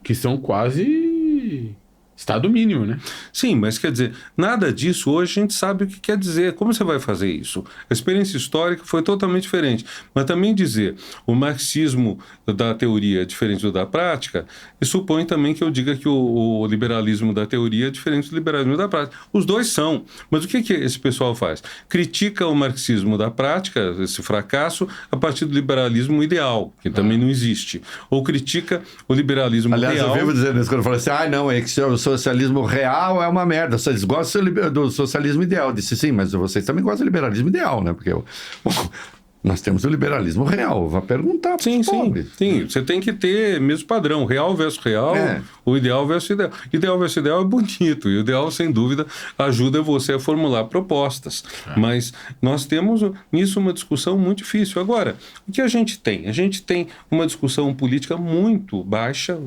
Que são quase... Estado mínimo, né? Sim, mas quer dizer, nada disso hoje a gente sabe o que quer dizer. Como você vai fazer isso? A experiência histórica foi totalmente diferente. Mas também dizer o marxismo da teoria é diferente do da prática, supõe também que eu diga que o liberalismo da teoria é diferente do liberalismo da prática. Os 2 são. Mas o que esse pessoal faz? Critica o marxismo da prática, esse fracasso, a partir do liberalismo ideal, que também não existe. Ou critica o liberalismo real. Aliás, eu vivo dizendo isso quando eu falo assim, não, é que o socialismo real é uma merda. Vocês gostam do socialismo ideal. Eu disse, sim, mas vocês também gostam do liberalismo ideal, né? Porque nós temos o liberalismo real. Vá perguntar para os pobres. Sim, você tem que ter mesmo padrão. Real versus real, o ideal versus ideal. Ideal versus ideal é bonito. E o ideal, sem dúvida, ajuda você a formular propostas. Mas nós temos nisso uma discussão muito difícil. Agora, o que a gente tem? A gente tem uma discussão política muito baixa.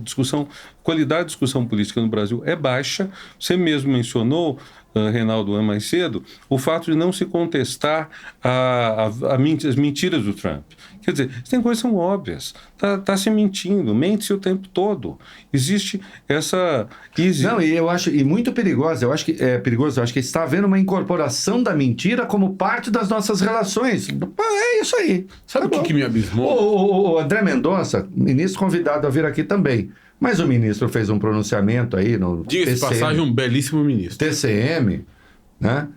Qualidade de discussão política no Brasil é baixa. Você mesmo mencionou, Reinaldo, mais cedo, o fato de não se contestar as mentiras do Trump. Quer dizer, tem coisas que são óbvias. Tá se mentindo, mente-se o tempo todo. Existe essa... Não, e eu acho, e muito perigosa, eu acho que é perigoso, eu acho que está havendo uma incorporação da mentira como parte das nossas relações. É isso aí. Sabe o que me abismou? O André Mendonça, ministro convidado a vir aqui também. Mas o ministro fez um pronunciamento aí no Diga-se passagem, um belíssimo ministro. TCM, né?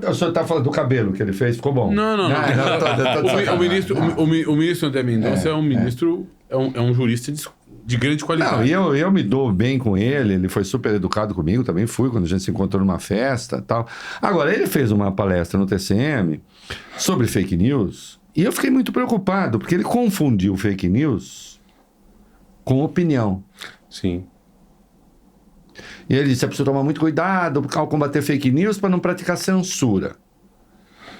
O senhor está falando do cabelo que ele fez, ficou bom. Não. O ministro André Mendonça é um ministro, é um jurista de grande qualidade. Não, eu me dou bem com ele, ele foi super educado comigo, também fui quando a gente se encontrou numa festa e tal. Agora, ele fez uma palestra no TCM sobre fake news. E eu fiquei muito preocupado, porque ele confundiu fake news com opinião. Sim. E ele disse, é preciso tomar muito cuidado ao combater fake news para não praticar censura.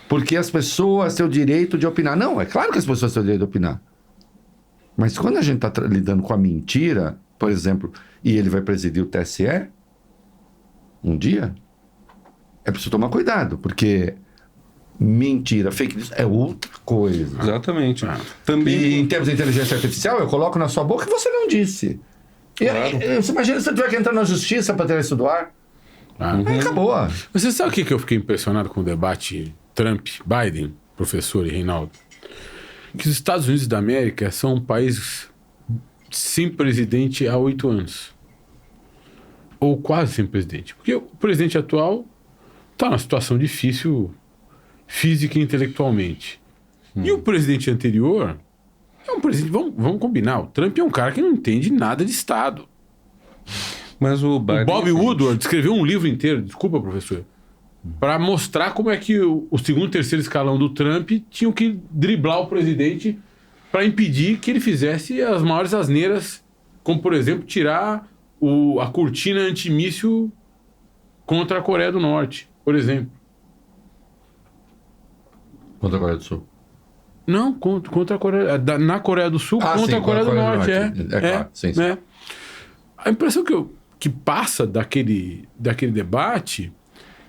Porque as pessoas têm o direito de opinar. Não, é claro que as pessoas têm o direito de opinar. Mas quando a gente está lidando com a mentira, por exemplo, e ele vai presidir o TSE, um dia, é preciso tomar cuidado, porque mentira, fake news é outra coisa. Exatamente. Também... E em termos de inteligência artificial, eu coloco na sua boca que você não disse. Claro. Você imagina se você tiver que entrar na justiça para tirar isso do ar? Aí acabou. Você sabe o que eu fiquei impressionado com o debate Trump-Biden, professor e Reinaldo? Que os Estados Unidos da América são um país sem presidente há 8 anos. Ou quase sem presidente. Porque o presidente atual está numa situação difícil física e intelectualmente. E o presidente anterior é um presidente... Vamos combinar. O Trump é um cara que não entende nada de Estado. Mas o Biden... O Bob Woodward escreveu um livro inteiro, desculpa, professor, para mostrar como é que o segundo e terceiro escalão do Trump tinham que driblar o presidente para impedir que ele fizesse as maiores asneiras, como, por exemplo, tirar a cortina antimíssil contra a Coreia do Norte, por exemplo. Contra a Coreia do Sul. Não, contra a Coreia... Na Coreia do Sul, contra sim, a Coreia do Norte. É claro, sim. É. A impressão que passa daquele debate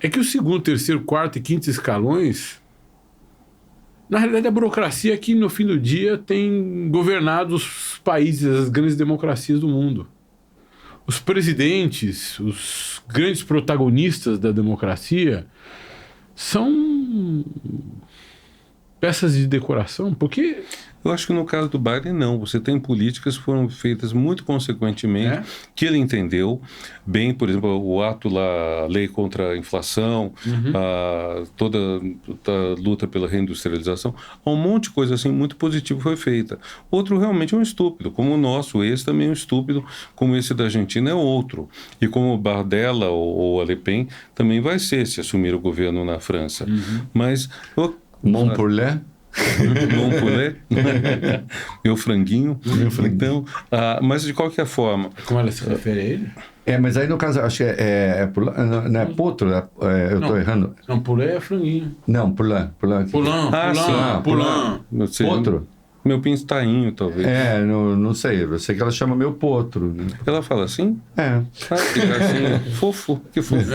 é que o segundo, terceiro, quarto e quinto escalões, na realidade, a burocracia que, no fim do dia, tem governado os países, as grandes democracias do mundo. Os presidentes, os grandes protagonistas da democracia são peças de decoração, porque... Eu acho que no caso do Biden, não. Você tem políticas que foram feitas muito consequentemente, que ele entendeu bem, por exemplo, o ato lá, a lei contra a inflação, toda a luta pela reindustrialização, um monte de coisa assim muito positiva foi feita. Outro realmente é um estúpido, como o nosso, esse também é um estúpido, como esse da Argentina é outro. E como o Bardella ou a Le Pen também vai ser, se assumir o governo na França. Mas... Montpellier? Montpellier, meu franguinho. Então, mas de qualquer forma. Como ela se refere a ele? Mas aí no caso, acho que não é potro, eu estou errando. Não, Pulé é franguinho. Não, Pulan. Pulan. Potro? Meu pintainho, talvez. Não sei, eu sei que ela chama meu potro. Né? Ela fala assim? Que gracinha. Fofo, que fofo.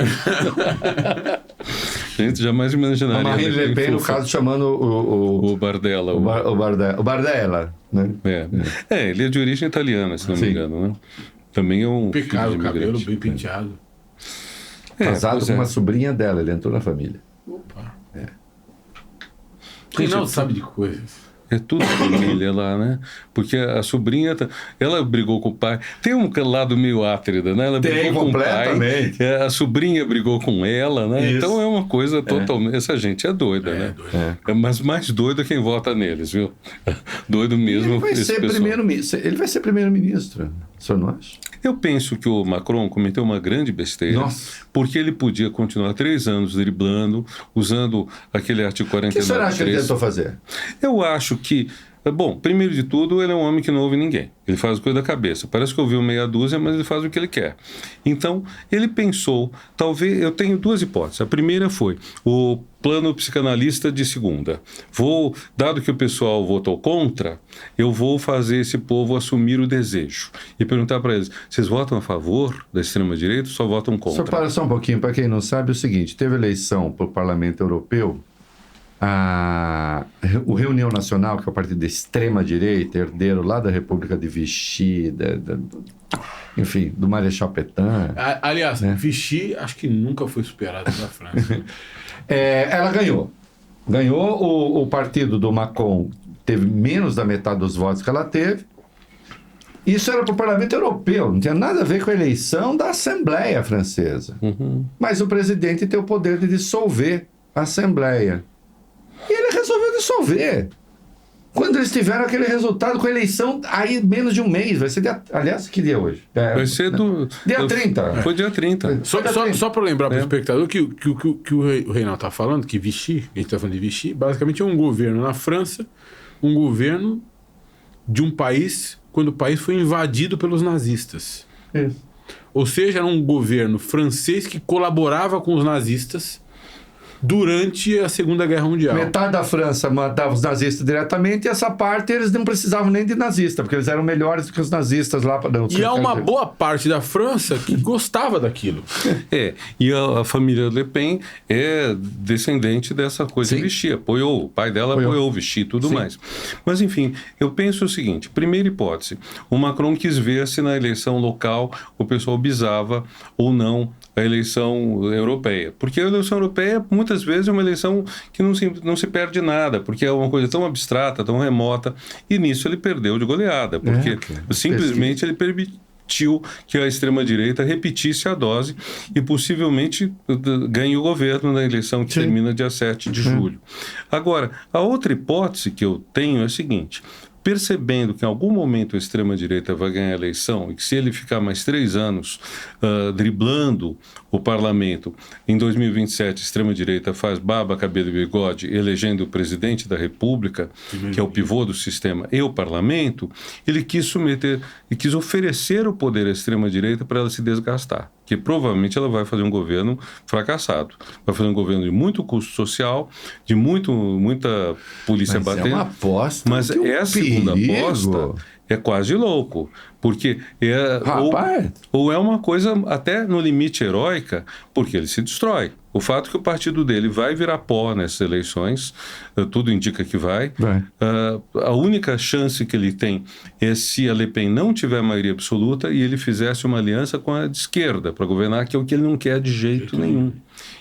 Gente, jamais imaginaria. A Marine Le Pen, no caso, chamando o Bardella. O Bardella, né? Ele é de origem italiana, se não me engano, né? Também é um pecado, filho de cabelo imigrante. bem penteado. Casado com uma sobrinha dela, ele entrou na família. Opa. Reinaldo sabe de coisas. É tudo família lá, né? Porque a sobrinha, ela brigou com o pai. Tem um lado meio átrida, né? Ela brigou com o pai. A sobrinha brigou com ela, né? Isso. Então é uma coisa totalmente... Essa gente é doida, né? Mas mais doido quem vota neles, viu? Doido mesmo. Ele vai ser primeiro-ministro. O senhor não acha? Eu penso que o Macron cometeu uma grande besteira, porque ele podia continuar 3 anos driblando, usando aquele artigo 49. O que o senhor acha que ele tentou fazer? Eu acho que, bom, primeiro de tudo, ele é um homem que não ouve ninguém. Ele faz coisa da cabeça. Parece que ouviu meia dúzia, mas ele faz o que ele quer. Então, ele pensou, talvez, eu tenho 2 hipóteses. A primeira foi o plano psicanalista de segunda. Dado que o pessoal votou contra, eu vou fazer esse povo assumir o desejo. E perguntar para eles, vocês votam a favor da extrema-direita ou só votam contra? Só para só um pouquinho, para quem não sabe, é o seguinte, teve eleição para o Parlamento Europeu, o Reunião Nacional, que é o partido da extrema-direita, herdeiro lá da República de Vichy, enfim, do Marechal Pétain. Aliás, Vichy acho que nunca foi superado na França. Ela ganhou. Ganhou, o partido do Macron teve menos da metade dos votos que ela teve. Isso era para o Parlamento Europeu, não tinha nada a ver com a eleição da Assembleia Francesa. Mas o presidente tem o poder de dissolver a Assembleia. E ele resolveu dissolver. Quando eles tiveram aquele resultado com a eleição, aí menos de um mês, vai ser aliás, que dia é hoje? Vai ser dia 30. Foi dia 30. Só para lembrar para o espectador que o Reinaldo está falando, que Vichy, a gente está falando de Vichy, basicamente é um governo na França, um governo de um país, quando o país foi invadido pelos nazistas. Isso. Ou seja, era um governo francês que colaborava com os nazistas durante a Segunda Guerra Mundial. Metade da França matava os nazistas diretamente e essa parte eles não precisavam nem de nazista, porque eles eram melhores do que os nazistas lá. E há uma boa parte da França que gostava daquilo. E a família Le Pen é descendente dessa coisa de Vichy, apoiou, o pai dela apoiou Vichy e tudo mais. Mas, enfim, eu penso o seguinte, primeira hipótese, o Macron quis ver se na eleição local o pessoal bisava ou não a eleição europeia. Porque a eleição europeia, muitas vezes, é uma eleição que não se perde nada, porque é uma coisa tão abstrata, tão remota, e nisso ele perdeu de goleada, porque simplesmente ele permitiu que a extrema-direita repetisse a dose e possivelmente ganhe o governo na eleição que termina dia 7 de julho. Agora, a outra hipótese que eu tenho é a seguinte: percebendo que em algum momento a extrema-direita vai ganhar a eleição e que se ele ficar mais 3 anos driblando o parlamento, em 2027 a extrema-direita faz barba, cabelo e bigode, elegendo o presidente da República, que é o pivô do sistema, e o parlamento, ele quis oferecer o poder à extrema-direita para ela se desgastar, que provavelmente ela vai fazer um governo fracassado. Vai fazer um governo de muito custo social, de muita polícia batendo. É uma aposta. Mas essa segunda aposta é quase louco, porque ou é uma coisa até no limite heróica, porque ele se destrói. O fato que o partido dele vai virar pó nessas eleições, tudo indica que vai. A única chance que ele tem é se a Le Pen não tiver maioria absoluta e ele fizesse uma aliança com a de esquerda para governar, que é o que ele não quer de jeito nenhum.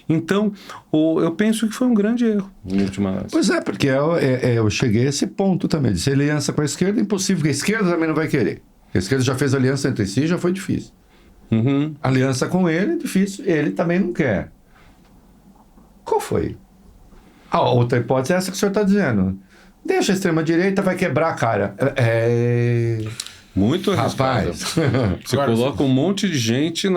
Então, eu penso que foi um grande erro. Pois é, porque eu cheguei a esse ponto também. De ser aliança com a esquerda é impossível, porque a esquerda também não vai querer. A esquerda já fez aliança entre si, já foi difícil. Aliança com ele é difícil, ele também não quer. Qual foi? A outra hipótese é essa que o senhor está dizendo. Deixa a extrema-direita, vai quebrar a cara. Muito arriscado. Rapaz. Você coloca um monte de gente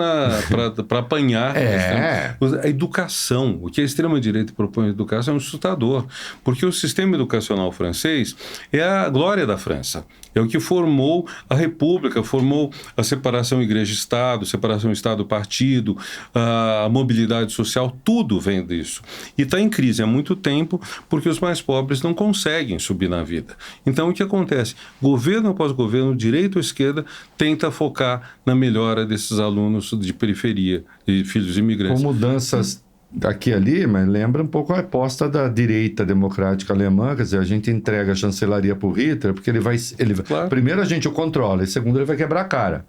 para apanhar. A educação. O que a extrema-direita propõe a educação é um assustador. Porque o sistema educacional francês é a glória da França. É o que formou a República, formou a separação igreja-estado, separação Estado-partido, a mobilidade social, tudo vem disso. E está em crise há muito tempo porque os mais pobres não conseguem subir na vida. Então, o que acontece? Governo após governo, direita ou esquerda, tenta focar na melhora desses alunos de periferia e filhos imigrantes. Com mudanças aqui e ali, mas lembra um pouco a aposta da direita democrática alemã, quer dizer, a gente entrega a chancelaria para o Hitler, porque ele vai Claro. Primeiro a gente o controla, e segundo ele vai quebrar a cara.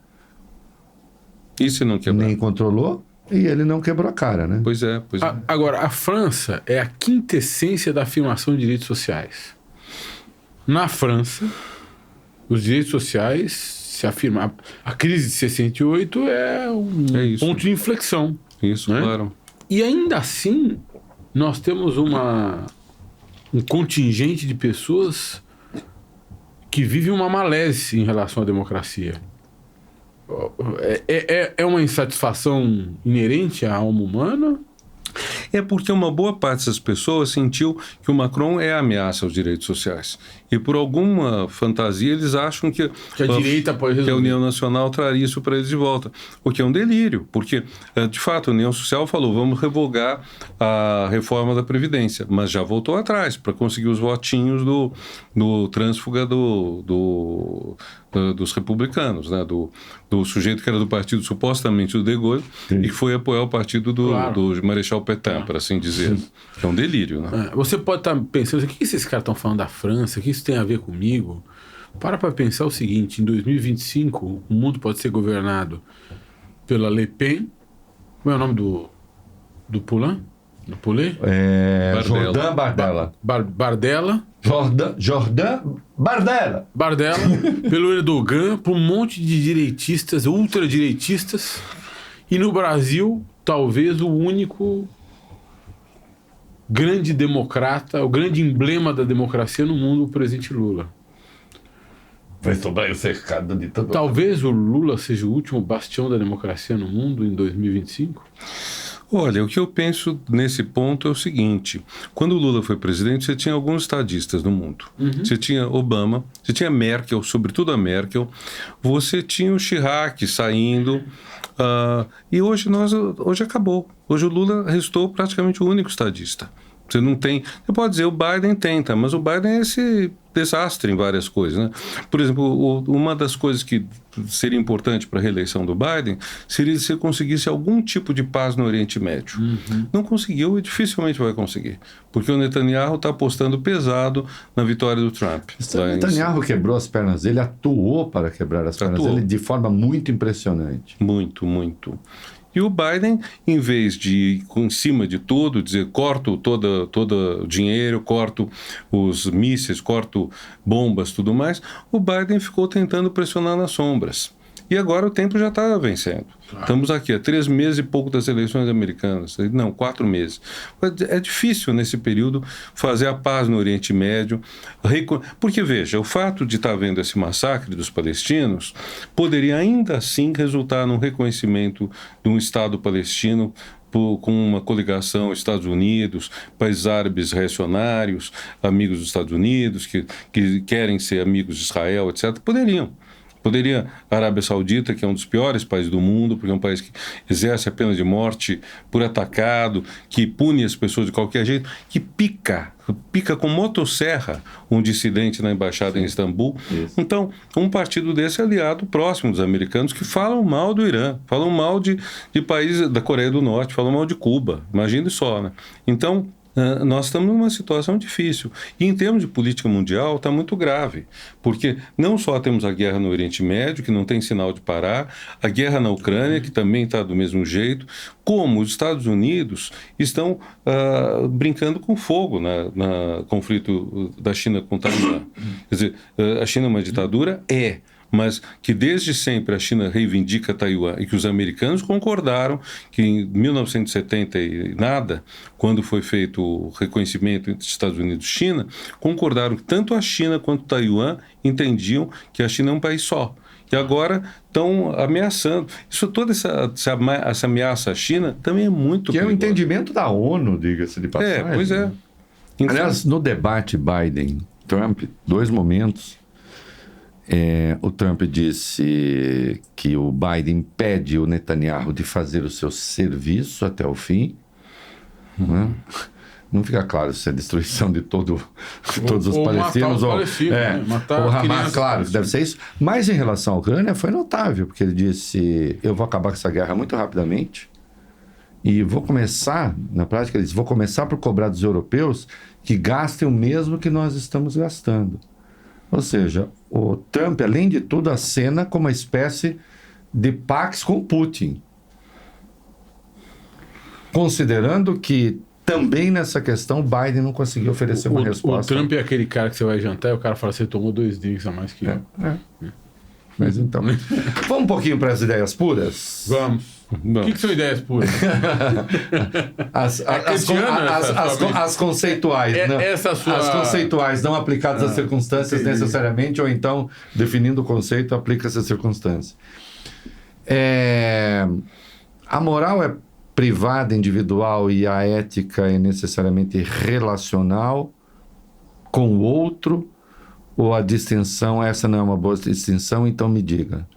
E se não quebrar? Nem controlou, e ele não quebrou a cara, né? Pois é. Agora, a França é a quintessência da afirmação de direitos sociais. Na França, os direitos sociais se afirmam. A crise de 68 é um ponto de inflexão. Isso, né? Claro. E ainda assim, nós temos um contingente de pessoas que vivem uma malése em relação à democracia. É uma insatisfação inerente à alma humana? É porque uma boa parte dessas pessoas sentiu que o Macron é ameaça aos direitos sociais. E por alguma fantasia eles acham que a direita pode resolver. Que a União Nacional traria isso para eles de volta. O que é um delírio, porque, de fato, a União Social falou, vamos revogar a reforma da Previdência, mas já voltou atrás para conseguir os votinhos do trânsfuga dos republicanos, né? do sujeito que era do partido supostamente do De Gaulle e que foi apoiar o partido do Marechal Pétain, para assim dizer. É um delírio, né? Você pode estar pensando, o que esses caras estão falando da França? O que isso tem a ver comigo? Para pensar o seguinte, em 2025 o mundo pode ser governado pela Le Pen. Como é o nome do Poulain? Do Poulet? Jordan Bardella. Bardella. Jordan Bardella. Pelo Erdogan, por um monte de direitistas, ultradireitistas. E no Brasil, talvez o único grande democrata, o grande emblema da democracia no mundo, o presidente Lula. Vai sobrar o cercado de todo. Talvez o Lula seja o último bastião da democracia no mundo em 2025? Olha, o que eu penso nesse ponto é o seguinte: quando o Lula foi presidente, você tinha alguns estadistas no mundo. Você tinha Obama, você tinha Merkel, sobretudo a Merkel, você tinha o Chirac saindo, E hoje acabou. Hoje o Lula restou praticamente o único estadista. Você não tem... Você pode dizer, o Biden tenta, mas o Biden é esse desastre em várias coisas, né? Por exemplo, uma das coisas que seria importante para a reeleição do Biden seria se conseguisse algum tipo de paz no Oriente Médio. Não conseguiu e dificilmente vai conseguir, porque o Netanyahu está apostando pesado na vitória do Trump. O Netanyahu quebrou as pernas dele, atuou para quebrar as pernas dele de forma muito impressionante. Muito, muito. E o Biden, em vez de ir em cima de tudo, dizer corto todo o dinheiro, corto os mísseis, corto bombas, tudo mais, o Biden ficou tentando pressionar nas sombras. E agora o tempo já está vencendo. Estamos aqui há 3 meses e pouco das eleições americanas. Não, 4 meses. É difícil nesse período fazer a paz no Oriente Médio. Porque, veja, o fato de estar havendo esse massacre dos palestinos poderia ainda assim resultar num reconhecimento de um Estado palestino com uma coligação Estados Unidos, países árabes reacionários, amigos dos Estados Unidos, que querem ser amigos de Israel, etc. Poderia a Arábia Saudita, que é um dos piores países do mundo, porque é um país que exerce a pena de morte por atacado, que pune as pessoas de qualquer jeito, que pica com motosserra um dissidente na embaixada em Istambul. Isso. Então, um partido desse é aliado próximo dos americanos que falam mal do Irã, falam mal de países da Coreia do Norte, falam mal de Cuba. Imagine só, né? Então, nós estamos numa situação difícil. E em termos de política mundial está muito grave, porque não só temos a guerra no Oriente Médio, que não tem sinal de parar, a guerra na Ucrânia, que também está do mesmo jeito, como os Estados Unidos estão brincando com fogo no conflito da China com Taiwan. Quer dizer, a China é uma ditadura? Mas que desde sempre a China reivindica Taiwan e que os americanos concordaram que em 1970 e nada, quando foi feito o reconhecimento entre Estados Unidos e China, concordaram que tanto a China quanto Taiwan entendiam que a China é um país só. E agora estão ameaçando. Toda essa ameaça à China também é muito Que perigosa. é o entendimento da ONU, diga-se de passagem. Pois é. Então, aliás, no debate Biden-Trump, 2 momentos, o Trump disse que o Biden impede o Netanyahu de fazer o seu serviço até o fim. Né? Não fica claro se é destruição de todos os palestinos ou matar o Hamas, crianças. claro, deve ser isso. Mas em relação à Ucrânia foi notável, porque ele disse, eu vou acabar com essa guerra muito rapidamente e vou começar, na prática ele disse, vou começar por cobrar dos europeus que gastem o mesmo que nós estamos gastando. Ou seja, o Trump, além de tudo, acena como uma espécie de pax com Putin. Considerando que também nessa questão Biden não conseguiu oferecer uma resposta. O Trump é aquele cara que você vai jantar e o cara fala, você tomou 2 drinks a mais que eu. Mas então, vamos um pouquinho para as ideias puras? Vamos. O que são ideias puras? As conceituais, né? As conceituais não aplicadas às circunstâncias necessariamente, ou então, definindo o conceito, aplica-se às circunstâncias. A moral é privada, individual, e a ética é necessariamente relacional com o outro, ou a distinção, essa não é uma boa distinção, então me diga.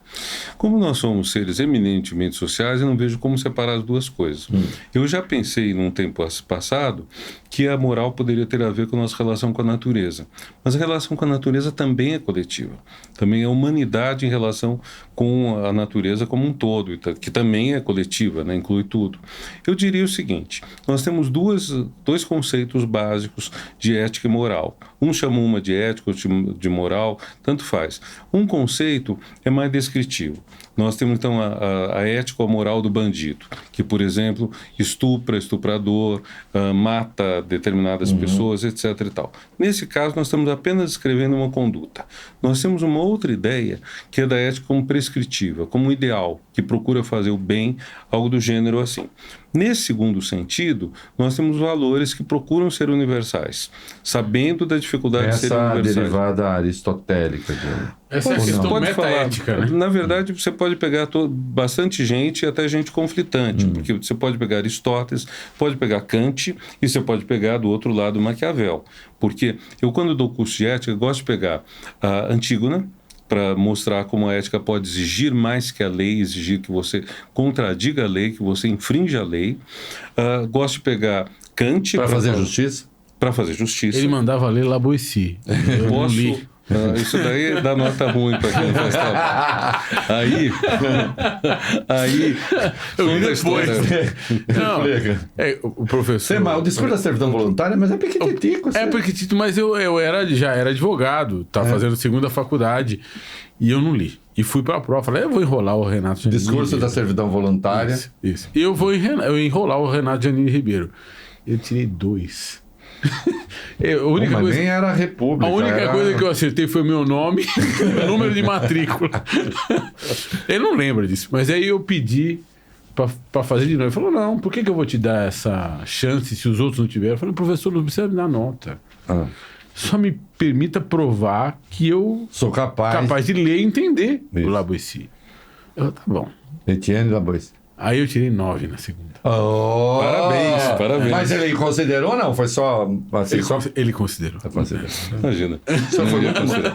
Como nós somos seres eminentemente sociais, eu não vejo como separar as duas coisas. Eu já pensei num tempo passado que a moral poderia ter a ver com a nossa relação com a natureza. Mas a relação com a natureza também é coletiva. Também é a humanidade em relação com a natureza como um todo, que também é coletiva, né? Inclui tudo. Eu diria o seguinte, nós temos dois conceitos básicos de ética e moral. Um chama uma de ética, outro de moral, tanto faz. Um conceito é mais descritivo. Nós temos, então, a ética ou a moral do bandido, que, por exemplo, estuprador, mata determinadas pessoas, etc. e tal. Nesse caso, nós estamos apenas descrevendo uma conduta. Nós temos uma outra ideia, que é da ética como prescritiva, como ideal, que procura fazer o bem, algo do gênero assim. Nesse segundo sentido, nós temos valores que procuram ser universais, sabendo da dificuldade de serem universais. Essa derivada aristotélica. Essa é a questão metaética, né? Na verdade, você pode pegar bastante gente e até gente conflitante, porque você pode pegar Aristóteles, pode pegar Kant e você pode pegar do outro lado Maquiavel. Porque eu, quando dou curso de ética, gosto de pegar a Antígona, para mostrar como a ética pode exigir mais que a lei, exigir que você contradiga a lei, que você infringe a lei. Gosto de pegar Kant... Para fazer justiça? Para fazer justiça. Ele mandava ler La Boétie. Eu não li. Isso daí dá nota ruim para quem não faz trabalho. Aí eu vi depois. Não, o professor... O discurso da servidão voluntária, mas é pequititico. É pequititico, mas eu já era advogado, estava fazendo segunda faculdade, e eu não li. E fui para a prova, falei, eu vou enrolar o Renato Giannini. Discurso da servidão voluntária. Isso. E eu vou enrolar o Renato Giannini Ribeiro. Eu tirei 2. Mas nem era a República. A única coisa que eu acertei foi o meu nome e o número de matrícula. Ele não lembra disso. Mas aí eu pedi para fazer de novo. Ele falou, não, por que eu vou te dar essa chance se os outros não tiveram? Eu falei, professor, não precisa me dar nota. Só me permita provar que eu sou capaz de ler e entender o La Boétie. Eu, tá bom. Etienne La Boétie. Aí eu tirei 9 na segunda. Parabéns. Mas ele considerou ou não? Foi só... Assim, ele considerou. Imagina.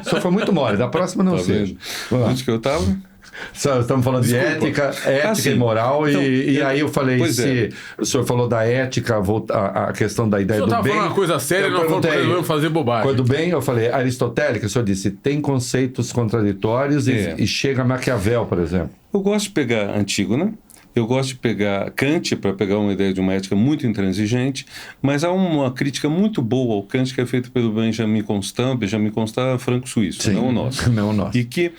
Só foi muito mole. Da próxima não seja. Onde que eu estava? Estamos falando de ética e moral. Então, e aí eu falei, o senhor falou da ética, a questão da ideia do bem. O senhor estava falando uma coisa séria, não falando fazer bobagem. Coisa do bem, eu falei, aristotélica, o senhor disse, tem conceitos contraditórios e chega a Maquiavel, por exemplo. Eu gosto de pegar Antígona. Eu gosto de pegar Kant para pegar uma ideia de uma ética muito intransigente, mas há uma crítica muito boa ao Kant que é feita pelo Benjamin Constant. Benjamin Constant é franco-suíço, não o nosso. Não o nosso. E que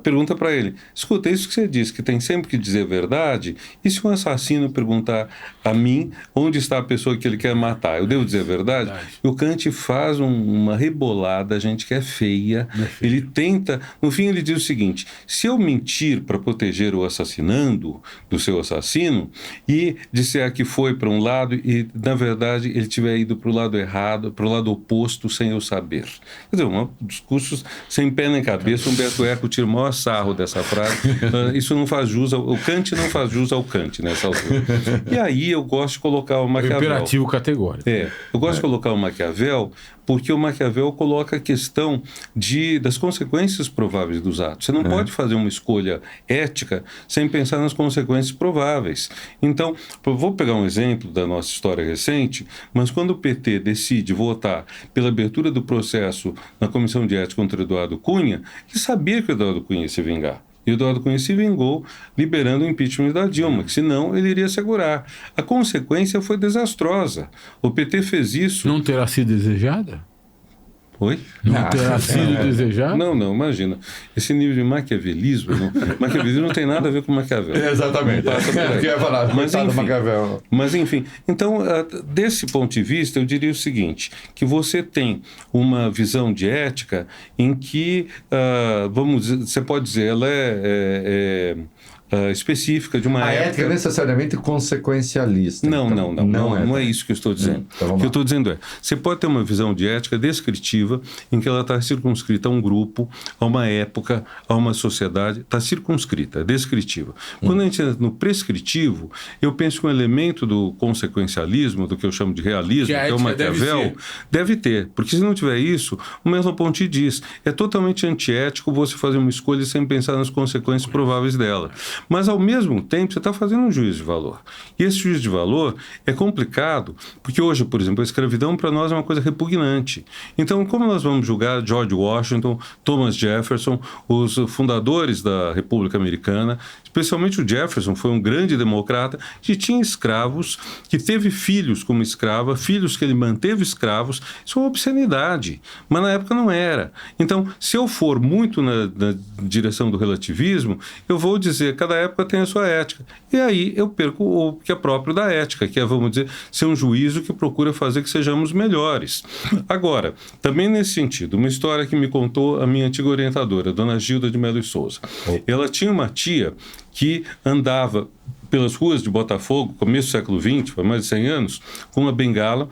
pergunta para ele, escuta, isso que você disse, que tem sempre que dizer a verdade, e se um assassino perguntar a mim onde está a pessoa que ele quer matar, eu devo dizer a verdade? E o Kant faz uma rebolada, gente, que é feia. Ele tenta, no fim ele diz o seguinte, se eu mentir para proteger o assassinando do seu assassino e disser que foi para um lado e, na verdade, ele tiver ido para o lado errado, para o lado oposto, sem eu saber. Quer dizer, discursos sem pé nem cabeça. Humberto Eco tira o maior sarro dessa frase. Isso não faz jus o Kant não faz jus ao Kant nessa altura. E aí eu gosto de colocar o Maquiavel. Imperativo categórico. Eu gosto de colocar o Maquiavel porque o Maquiavel coloca a questão das consequências prováveis dos atos. Você não pode fazer uma escolha ética sem pensar nas consequências prováveis. Então, eu vou pegar um exemplo da nossa história recente, mas quando o PT decide votar pela abertura do processo na Comissão de Ética contra Eduardo Cunha, ele sabia que o Eduardo Cunha ia se vingar. E o Eduardo Cunha se vingou liberando o impeachment da Dilma, que senão ele iria segurar. A consequência foi desastrosa. O PT fez isso... Não terá sido desejada? Oi? Não terá sido desejado? Não, imagina. Esse nível de maquiavelismo, maquiavelismo não tem nada a ver com Maquiavel. Exatamente. Mas enfim, então, desse ponto de vista, eu diria o seguinte, que você tem uma visão de ética em que, vamos dizer, você pode dizer, ela específica de uma época... A ética é necessariamente consequencialista. Não é isso que eu estou dizendo. O que eu estou dizendo é, você pode ter uma visão de ética descritiva em que ela está circunscrita a um grupo, a uma época, a uma sociedade, está circunscrita, é descritiva. Quando a gente entra no prescritivo, eu penso que um elemento do consequencialismo, do que eu chamo de realismo, que é o Maquiavel, deve ter. Porque se não tiver isso, o Merleau-Ponty diz, é totalmente antiético você fazer uma escolha sem pensar nas consequências prováveis dela. Mas, ao mesmo tempo, você está fazendo um juízo de valor. E esse juízo de valor é complicado, porque hoje, por exemplo, a escravidão para nós é uma coisa repugnante. Então, como nós vamos julgar George Washington, Thomas Jefferson, os fundadores da República Americana, especialmente o Jefferson, foi um grande democrata, que tinha escravos, que teve filhos como escrava, filhos que ele manteve escravos, isso é uma obscenidade, mas na época não era. Então, se eu for muito na direção do relativismo, eu vou dizer, cada época tem a sua ética. E aí eu perco o que é próprio da ética, que é, vamos dizer, ser um juízo que procura fazer que sejamos melhores. Agora, também nesse sentido, uma história que me contou a minha antiga orientadora, Dona Gilda de Melo e Souza. Ela tinha uma tia que andava pelas ruas de Botafogo, começo do século XX, foi mais de 100 anos, com uma bengala,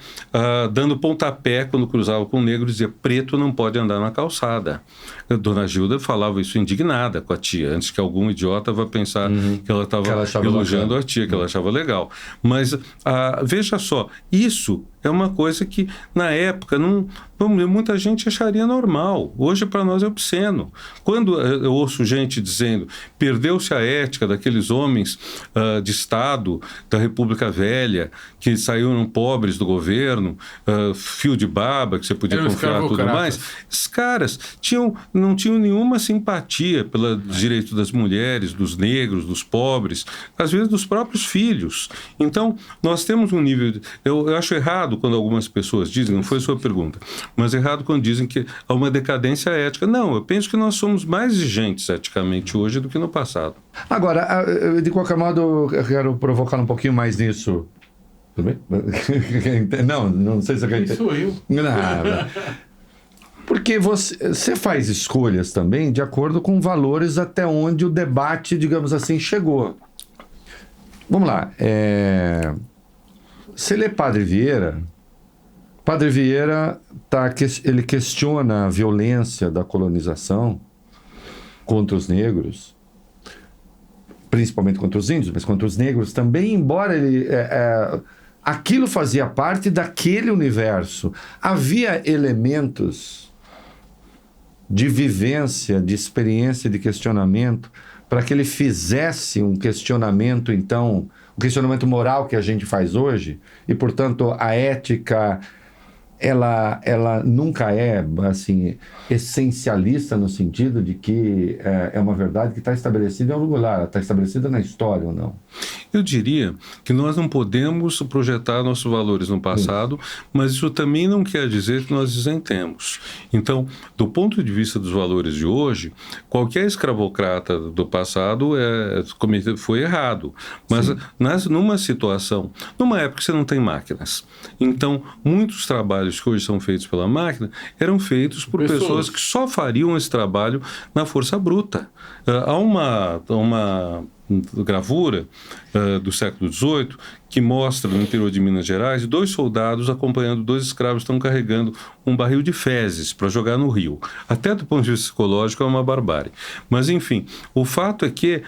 dando pontapé quando cruzava com o negro, dizia, preto não pode andar na calçada. A Dona Gilda falava isso indignada com a tia, antes que algum idiota vá pensar que ela estava elogiando a tia, que ela achava legal. Mas veja só, isso é uma coisa que, na época, muita gente acharia normal. Hoje, para nós, é obsceno. Quando eu ouço gente dizendo perdeu-se a ética daqueles homens de Estado da República Velha, que saíram pobres do governo, fio de baba, que você podia confiar e tudo mais, esses caras não tinham nenhuma simpatia pelo direito das mulheres, dos negros, dos pobres, às vezes dos próprios filhos. Então, nós temos um nível... Eu acho errado quando algumas pessoas dizem, não foi a sua pergunta, mas é errado quando dizem que há uma decadência ética. Não, eu penso que nós somos mais exigentes eticamente hoje do que no passado. Agora, de qualquer modo, eu quero provocar um pouquinho mais nisso. Tudo bem? Não sei se eu quero entender. Sou eu. Não. Porque você faz escolhas também de acordo com valores até onde o debate, digamos assim, chegou. Vamos lá. Você lê Padre Vieira ele questiona a violência da colonização contra os negros, principalmente contra os índios, mas contra os negros também, embora aquilo fazia parte daquele universo. Havia elementos de vivência, de experiência, de questionamento, para que ele fizesse um questionamento, então, o questionamento moral que a gente faz hoje, e, portanto, a ética, ela nunca é, assim, essencialista no sentido de que é uma verdade que está estabelecida em algum lugar, está estabelecida na história ou não? Eu diria que nós não podemos projetar nossos valores no passado, mas isso também não quer dizer que nós isentemos. Então, do ponto de vista dos valores de hoje, qualquer escravocrata do passado foi errado. Mas numa situação, numa época que você não tem máquinas, então muitos trabalhos que hoje são feitos pela máquina eram feitos por pessoas que só fariam esse trabalho na força bruta. Há uma gravura do século XVIII que mostra no interior de Minas Gerais 2 soldados acompanhando 2 escravos que estão carregando um barril de fezes para jogar no rio. Até do ponto de vista psicológico é uma barbárie. Mas enfim, o fato é que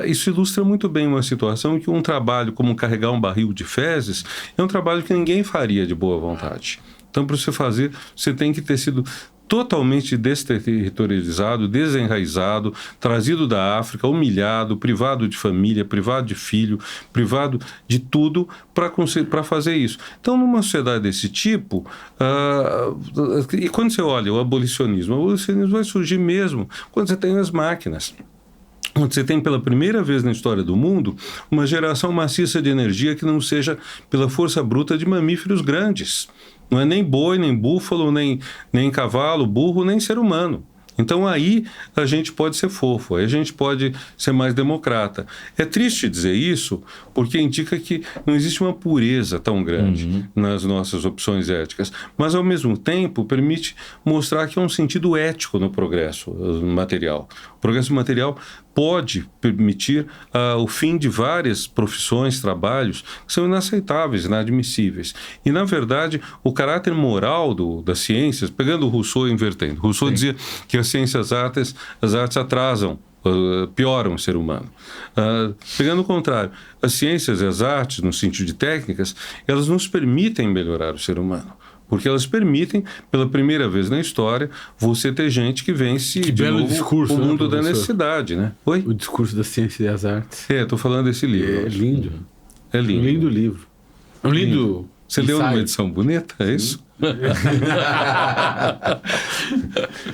isso ilustra muito bem uma situação em que um trabalho como carregar um barril de fezes é um trabalho que ninguém faria de boa vontade. Então, para você fazer, você tem que ter sido totalmente desterritorializado, desenraizado, trazido da África, humilhado, privado de família, privado de filho, privado de tudo para fazer isso. Então, numa sociedade desse tipo, e quando você olha o abolicionismo vai surgir mesmo quando você tem as máquinas. Onde você tem pela primeira vez na história do mundo uma geração maciça de energia que não seja pela força bruta de mamíferos grandes. Não é nem boi, nem búfalo, nem cavalo, burro, nem ser humano. Então aí a gente pode ser fofo, aí a gente pode ser mais democrata. É triste dizer isso, porque indica que não existe uma pureza tão grande nas nossas opções éticas, mas ao mesmo tempo permite mostrar que há um sentido ético no progresso material. O progresso material pode permitir o fim de várias profissões, trabalhos que são inaceitáveis, inadmissíveis. E, na verdade, o caráter moral das ciências, pegando o Rousseau e invertendo. Rousseau dizia que as ciências as artes atrasam, pioram o ser humano. Pegando o contrário, as ciências e as artes, no sentido de técnicas, elas nos permitem melhorar o ser humano. Porque elas permitem, pela primeira vez na história, você ter gente que vence que de belo novo discurso, o mundo né, da necessidade, né? Oi? O discurso da ciência e das artes. Estou falando desse livro. É lindo. É lindo. Um lindo livro. É um lindo Você leu numa ensaio. edição bonita, é isso?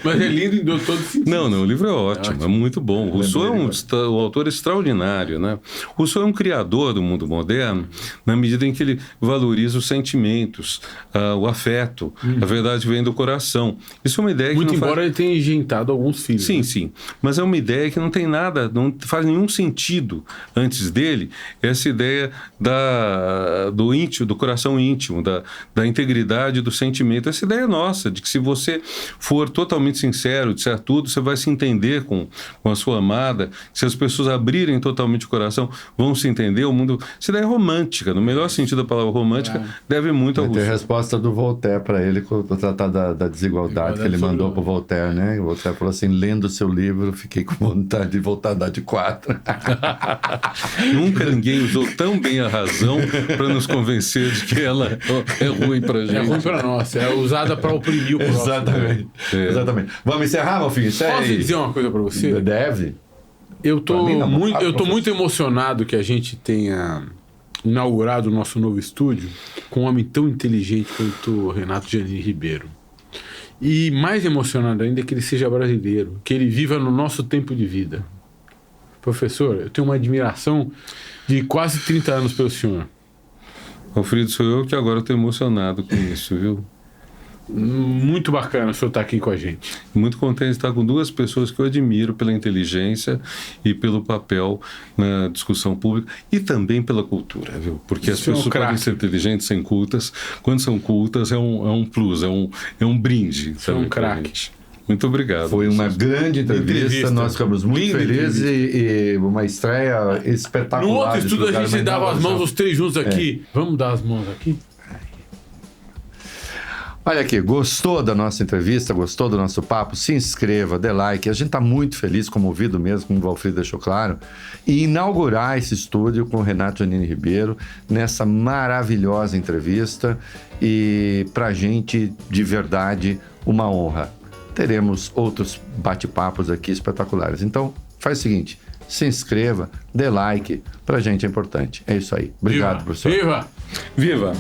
Mas é lindo em todo sentido. Não, o livro é ótimo, é muito bom. Rousseau é um autor extraordinário, né? Rousseau é um criador do mundo moderno na medida em que ele valoriza os sentimentos, o afeto, a verdade vem do coração. Isso é uma ideia que Muito não embora ele tenha injetado alguns filhos. Sim, né? sim. Mas é uma ideia que não tem nada, não faz nenhum sentido antes dele, essa ideia do íntimo, do coração íntimo, da integridade do do sentimento. Essa ideia é nossa, de que se você for totalmente sincero, disser tudo, você vai se entender com a sua amada. Se as pessoas abrirem totalmente o coração, vão se entender. O mundo... Essa ideia é romântica, no melhor sentido da palavra romântica, deve muito ao Vai ter Rousseau. resposta do Voltaire para ele com o Tratado da Desigualdade que ele mandou para o Voltaire, né? O Voltaire falou assim, lendo o seu livro, fiquei com vontade de voltar a dar de 4. Nunca ninguém usou tão bem a razão para nos convencer de que ela é ruim para gente. É ruim pra nós, é usada pra oprimir o próximo. Exatamente. Exatamente. Vamos encerrar, meu filho? Isso Posso aí. dizer uma coisa pra você? Deve. Eu tô, Pra mim, não. eu tô muito emocionado que a gente tenha inaugurado o nosso novo estúdio com um homem tão inteligente quanto o Renato Giannini Ribeiro. E mais emocionado ainda é que ele seja brasileiro, que ele viva no nosso tempo de vida. Professor, eu tenho uma admiração de quase 30 anos pelo senhor. Alfredo, sou eu que agora estou emocionado com isso, viu? Muito bacana o senhor estar aqui com a gente. Muito contente de estar com duas pessoas que eu admiro pela inteligência e pelo papel na discussão pública e também pela cultura, viu? Porque as Isso é um pessoas podem craque. ser inteligentes sem cultas. Quando são cultas, é um plus, é um brinde. Isso é um craque. Muito obrigado. Foi uma grande entrevista. Nós ficamos muito Linda felizes e uma estreia espetacular. No outro desse estúdio a lugar, gente uma dava as inovação. mãos os três juntos aqui. Vamos dar as mãos aqui? Olha aqui, gostou da nossa entrevista, gostou do nosso papo? Se inscreva, dê like. A gente está muito feliz, comovido mesmo, como o Valfrido deixou claro, e inaugurar esse estúdio com o Renato Giannini Ribeiro nessa maravilhosa entrevista e pra gente, de verdade, uma honra. Teremos outros bate-papos aqui espetaculares. Então, faz o seguinte, se inscreva, dê like, pra gente é importante. É isso aí. Obrigado, Viva! professor. Viva! Viva!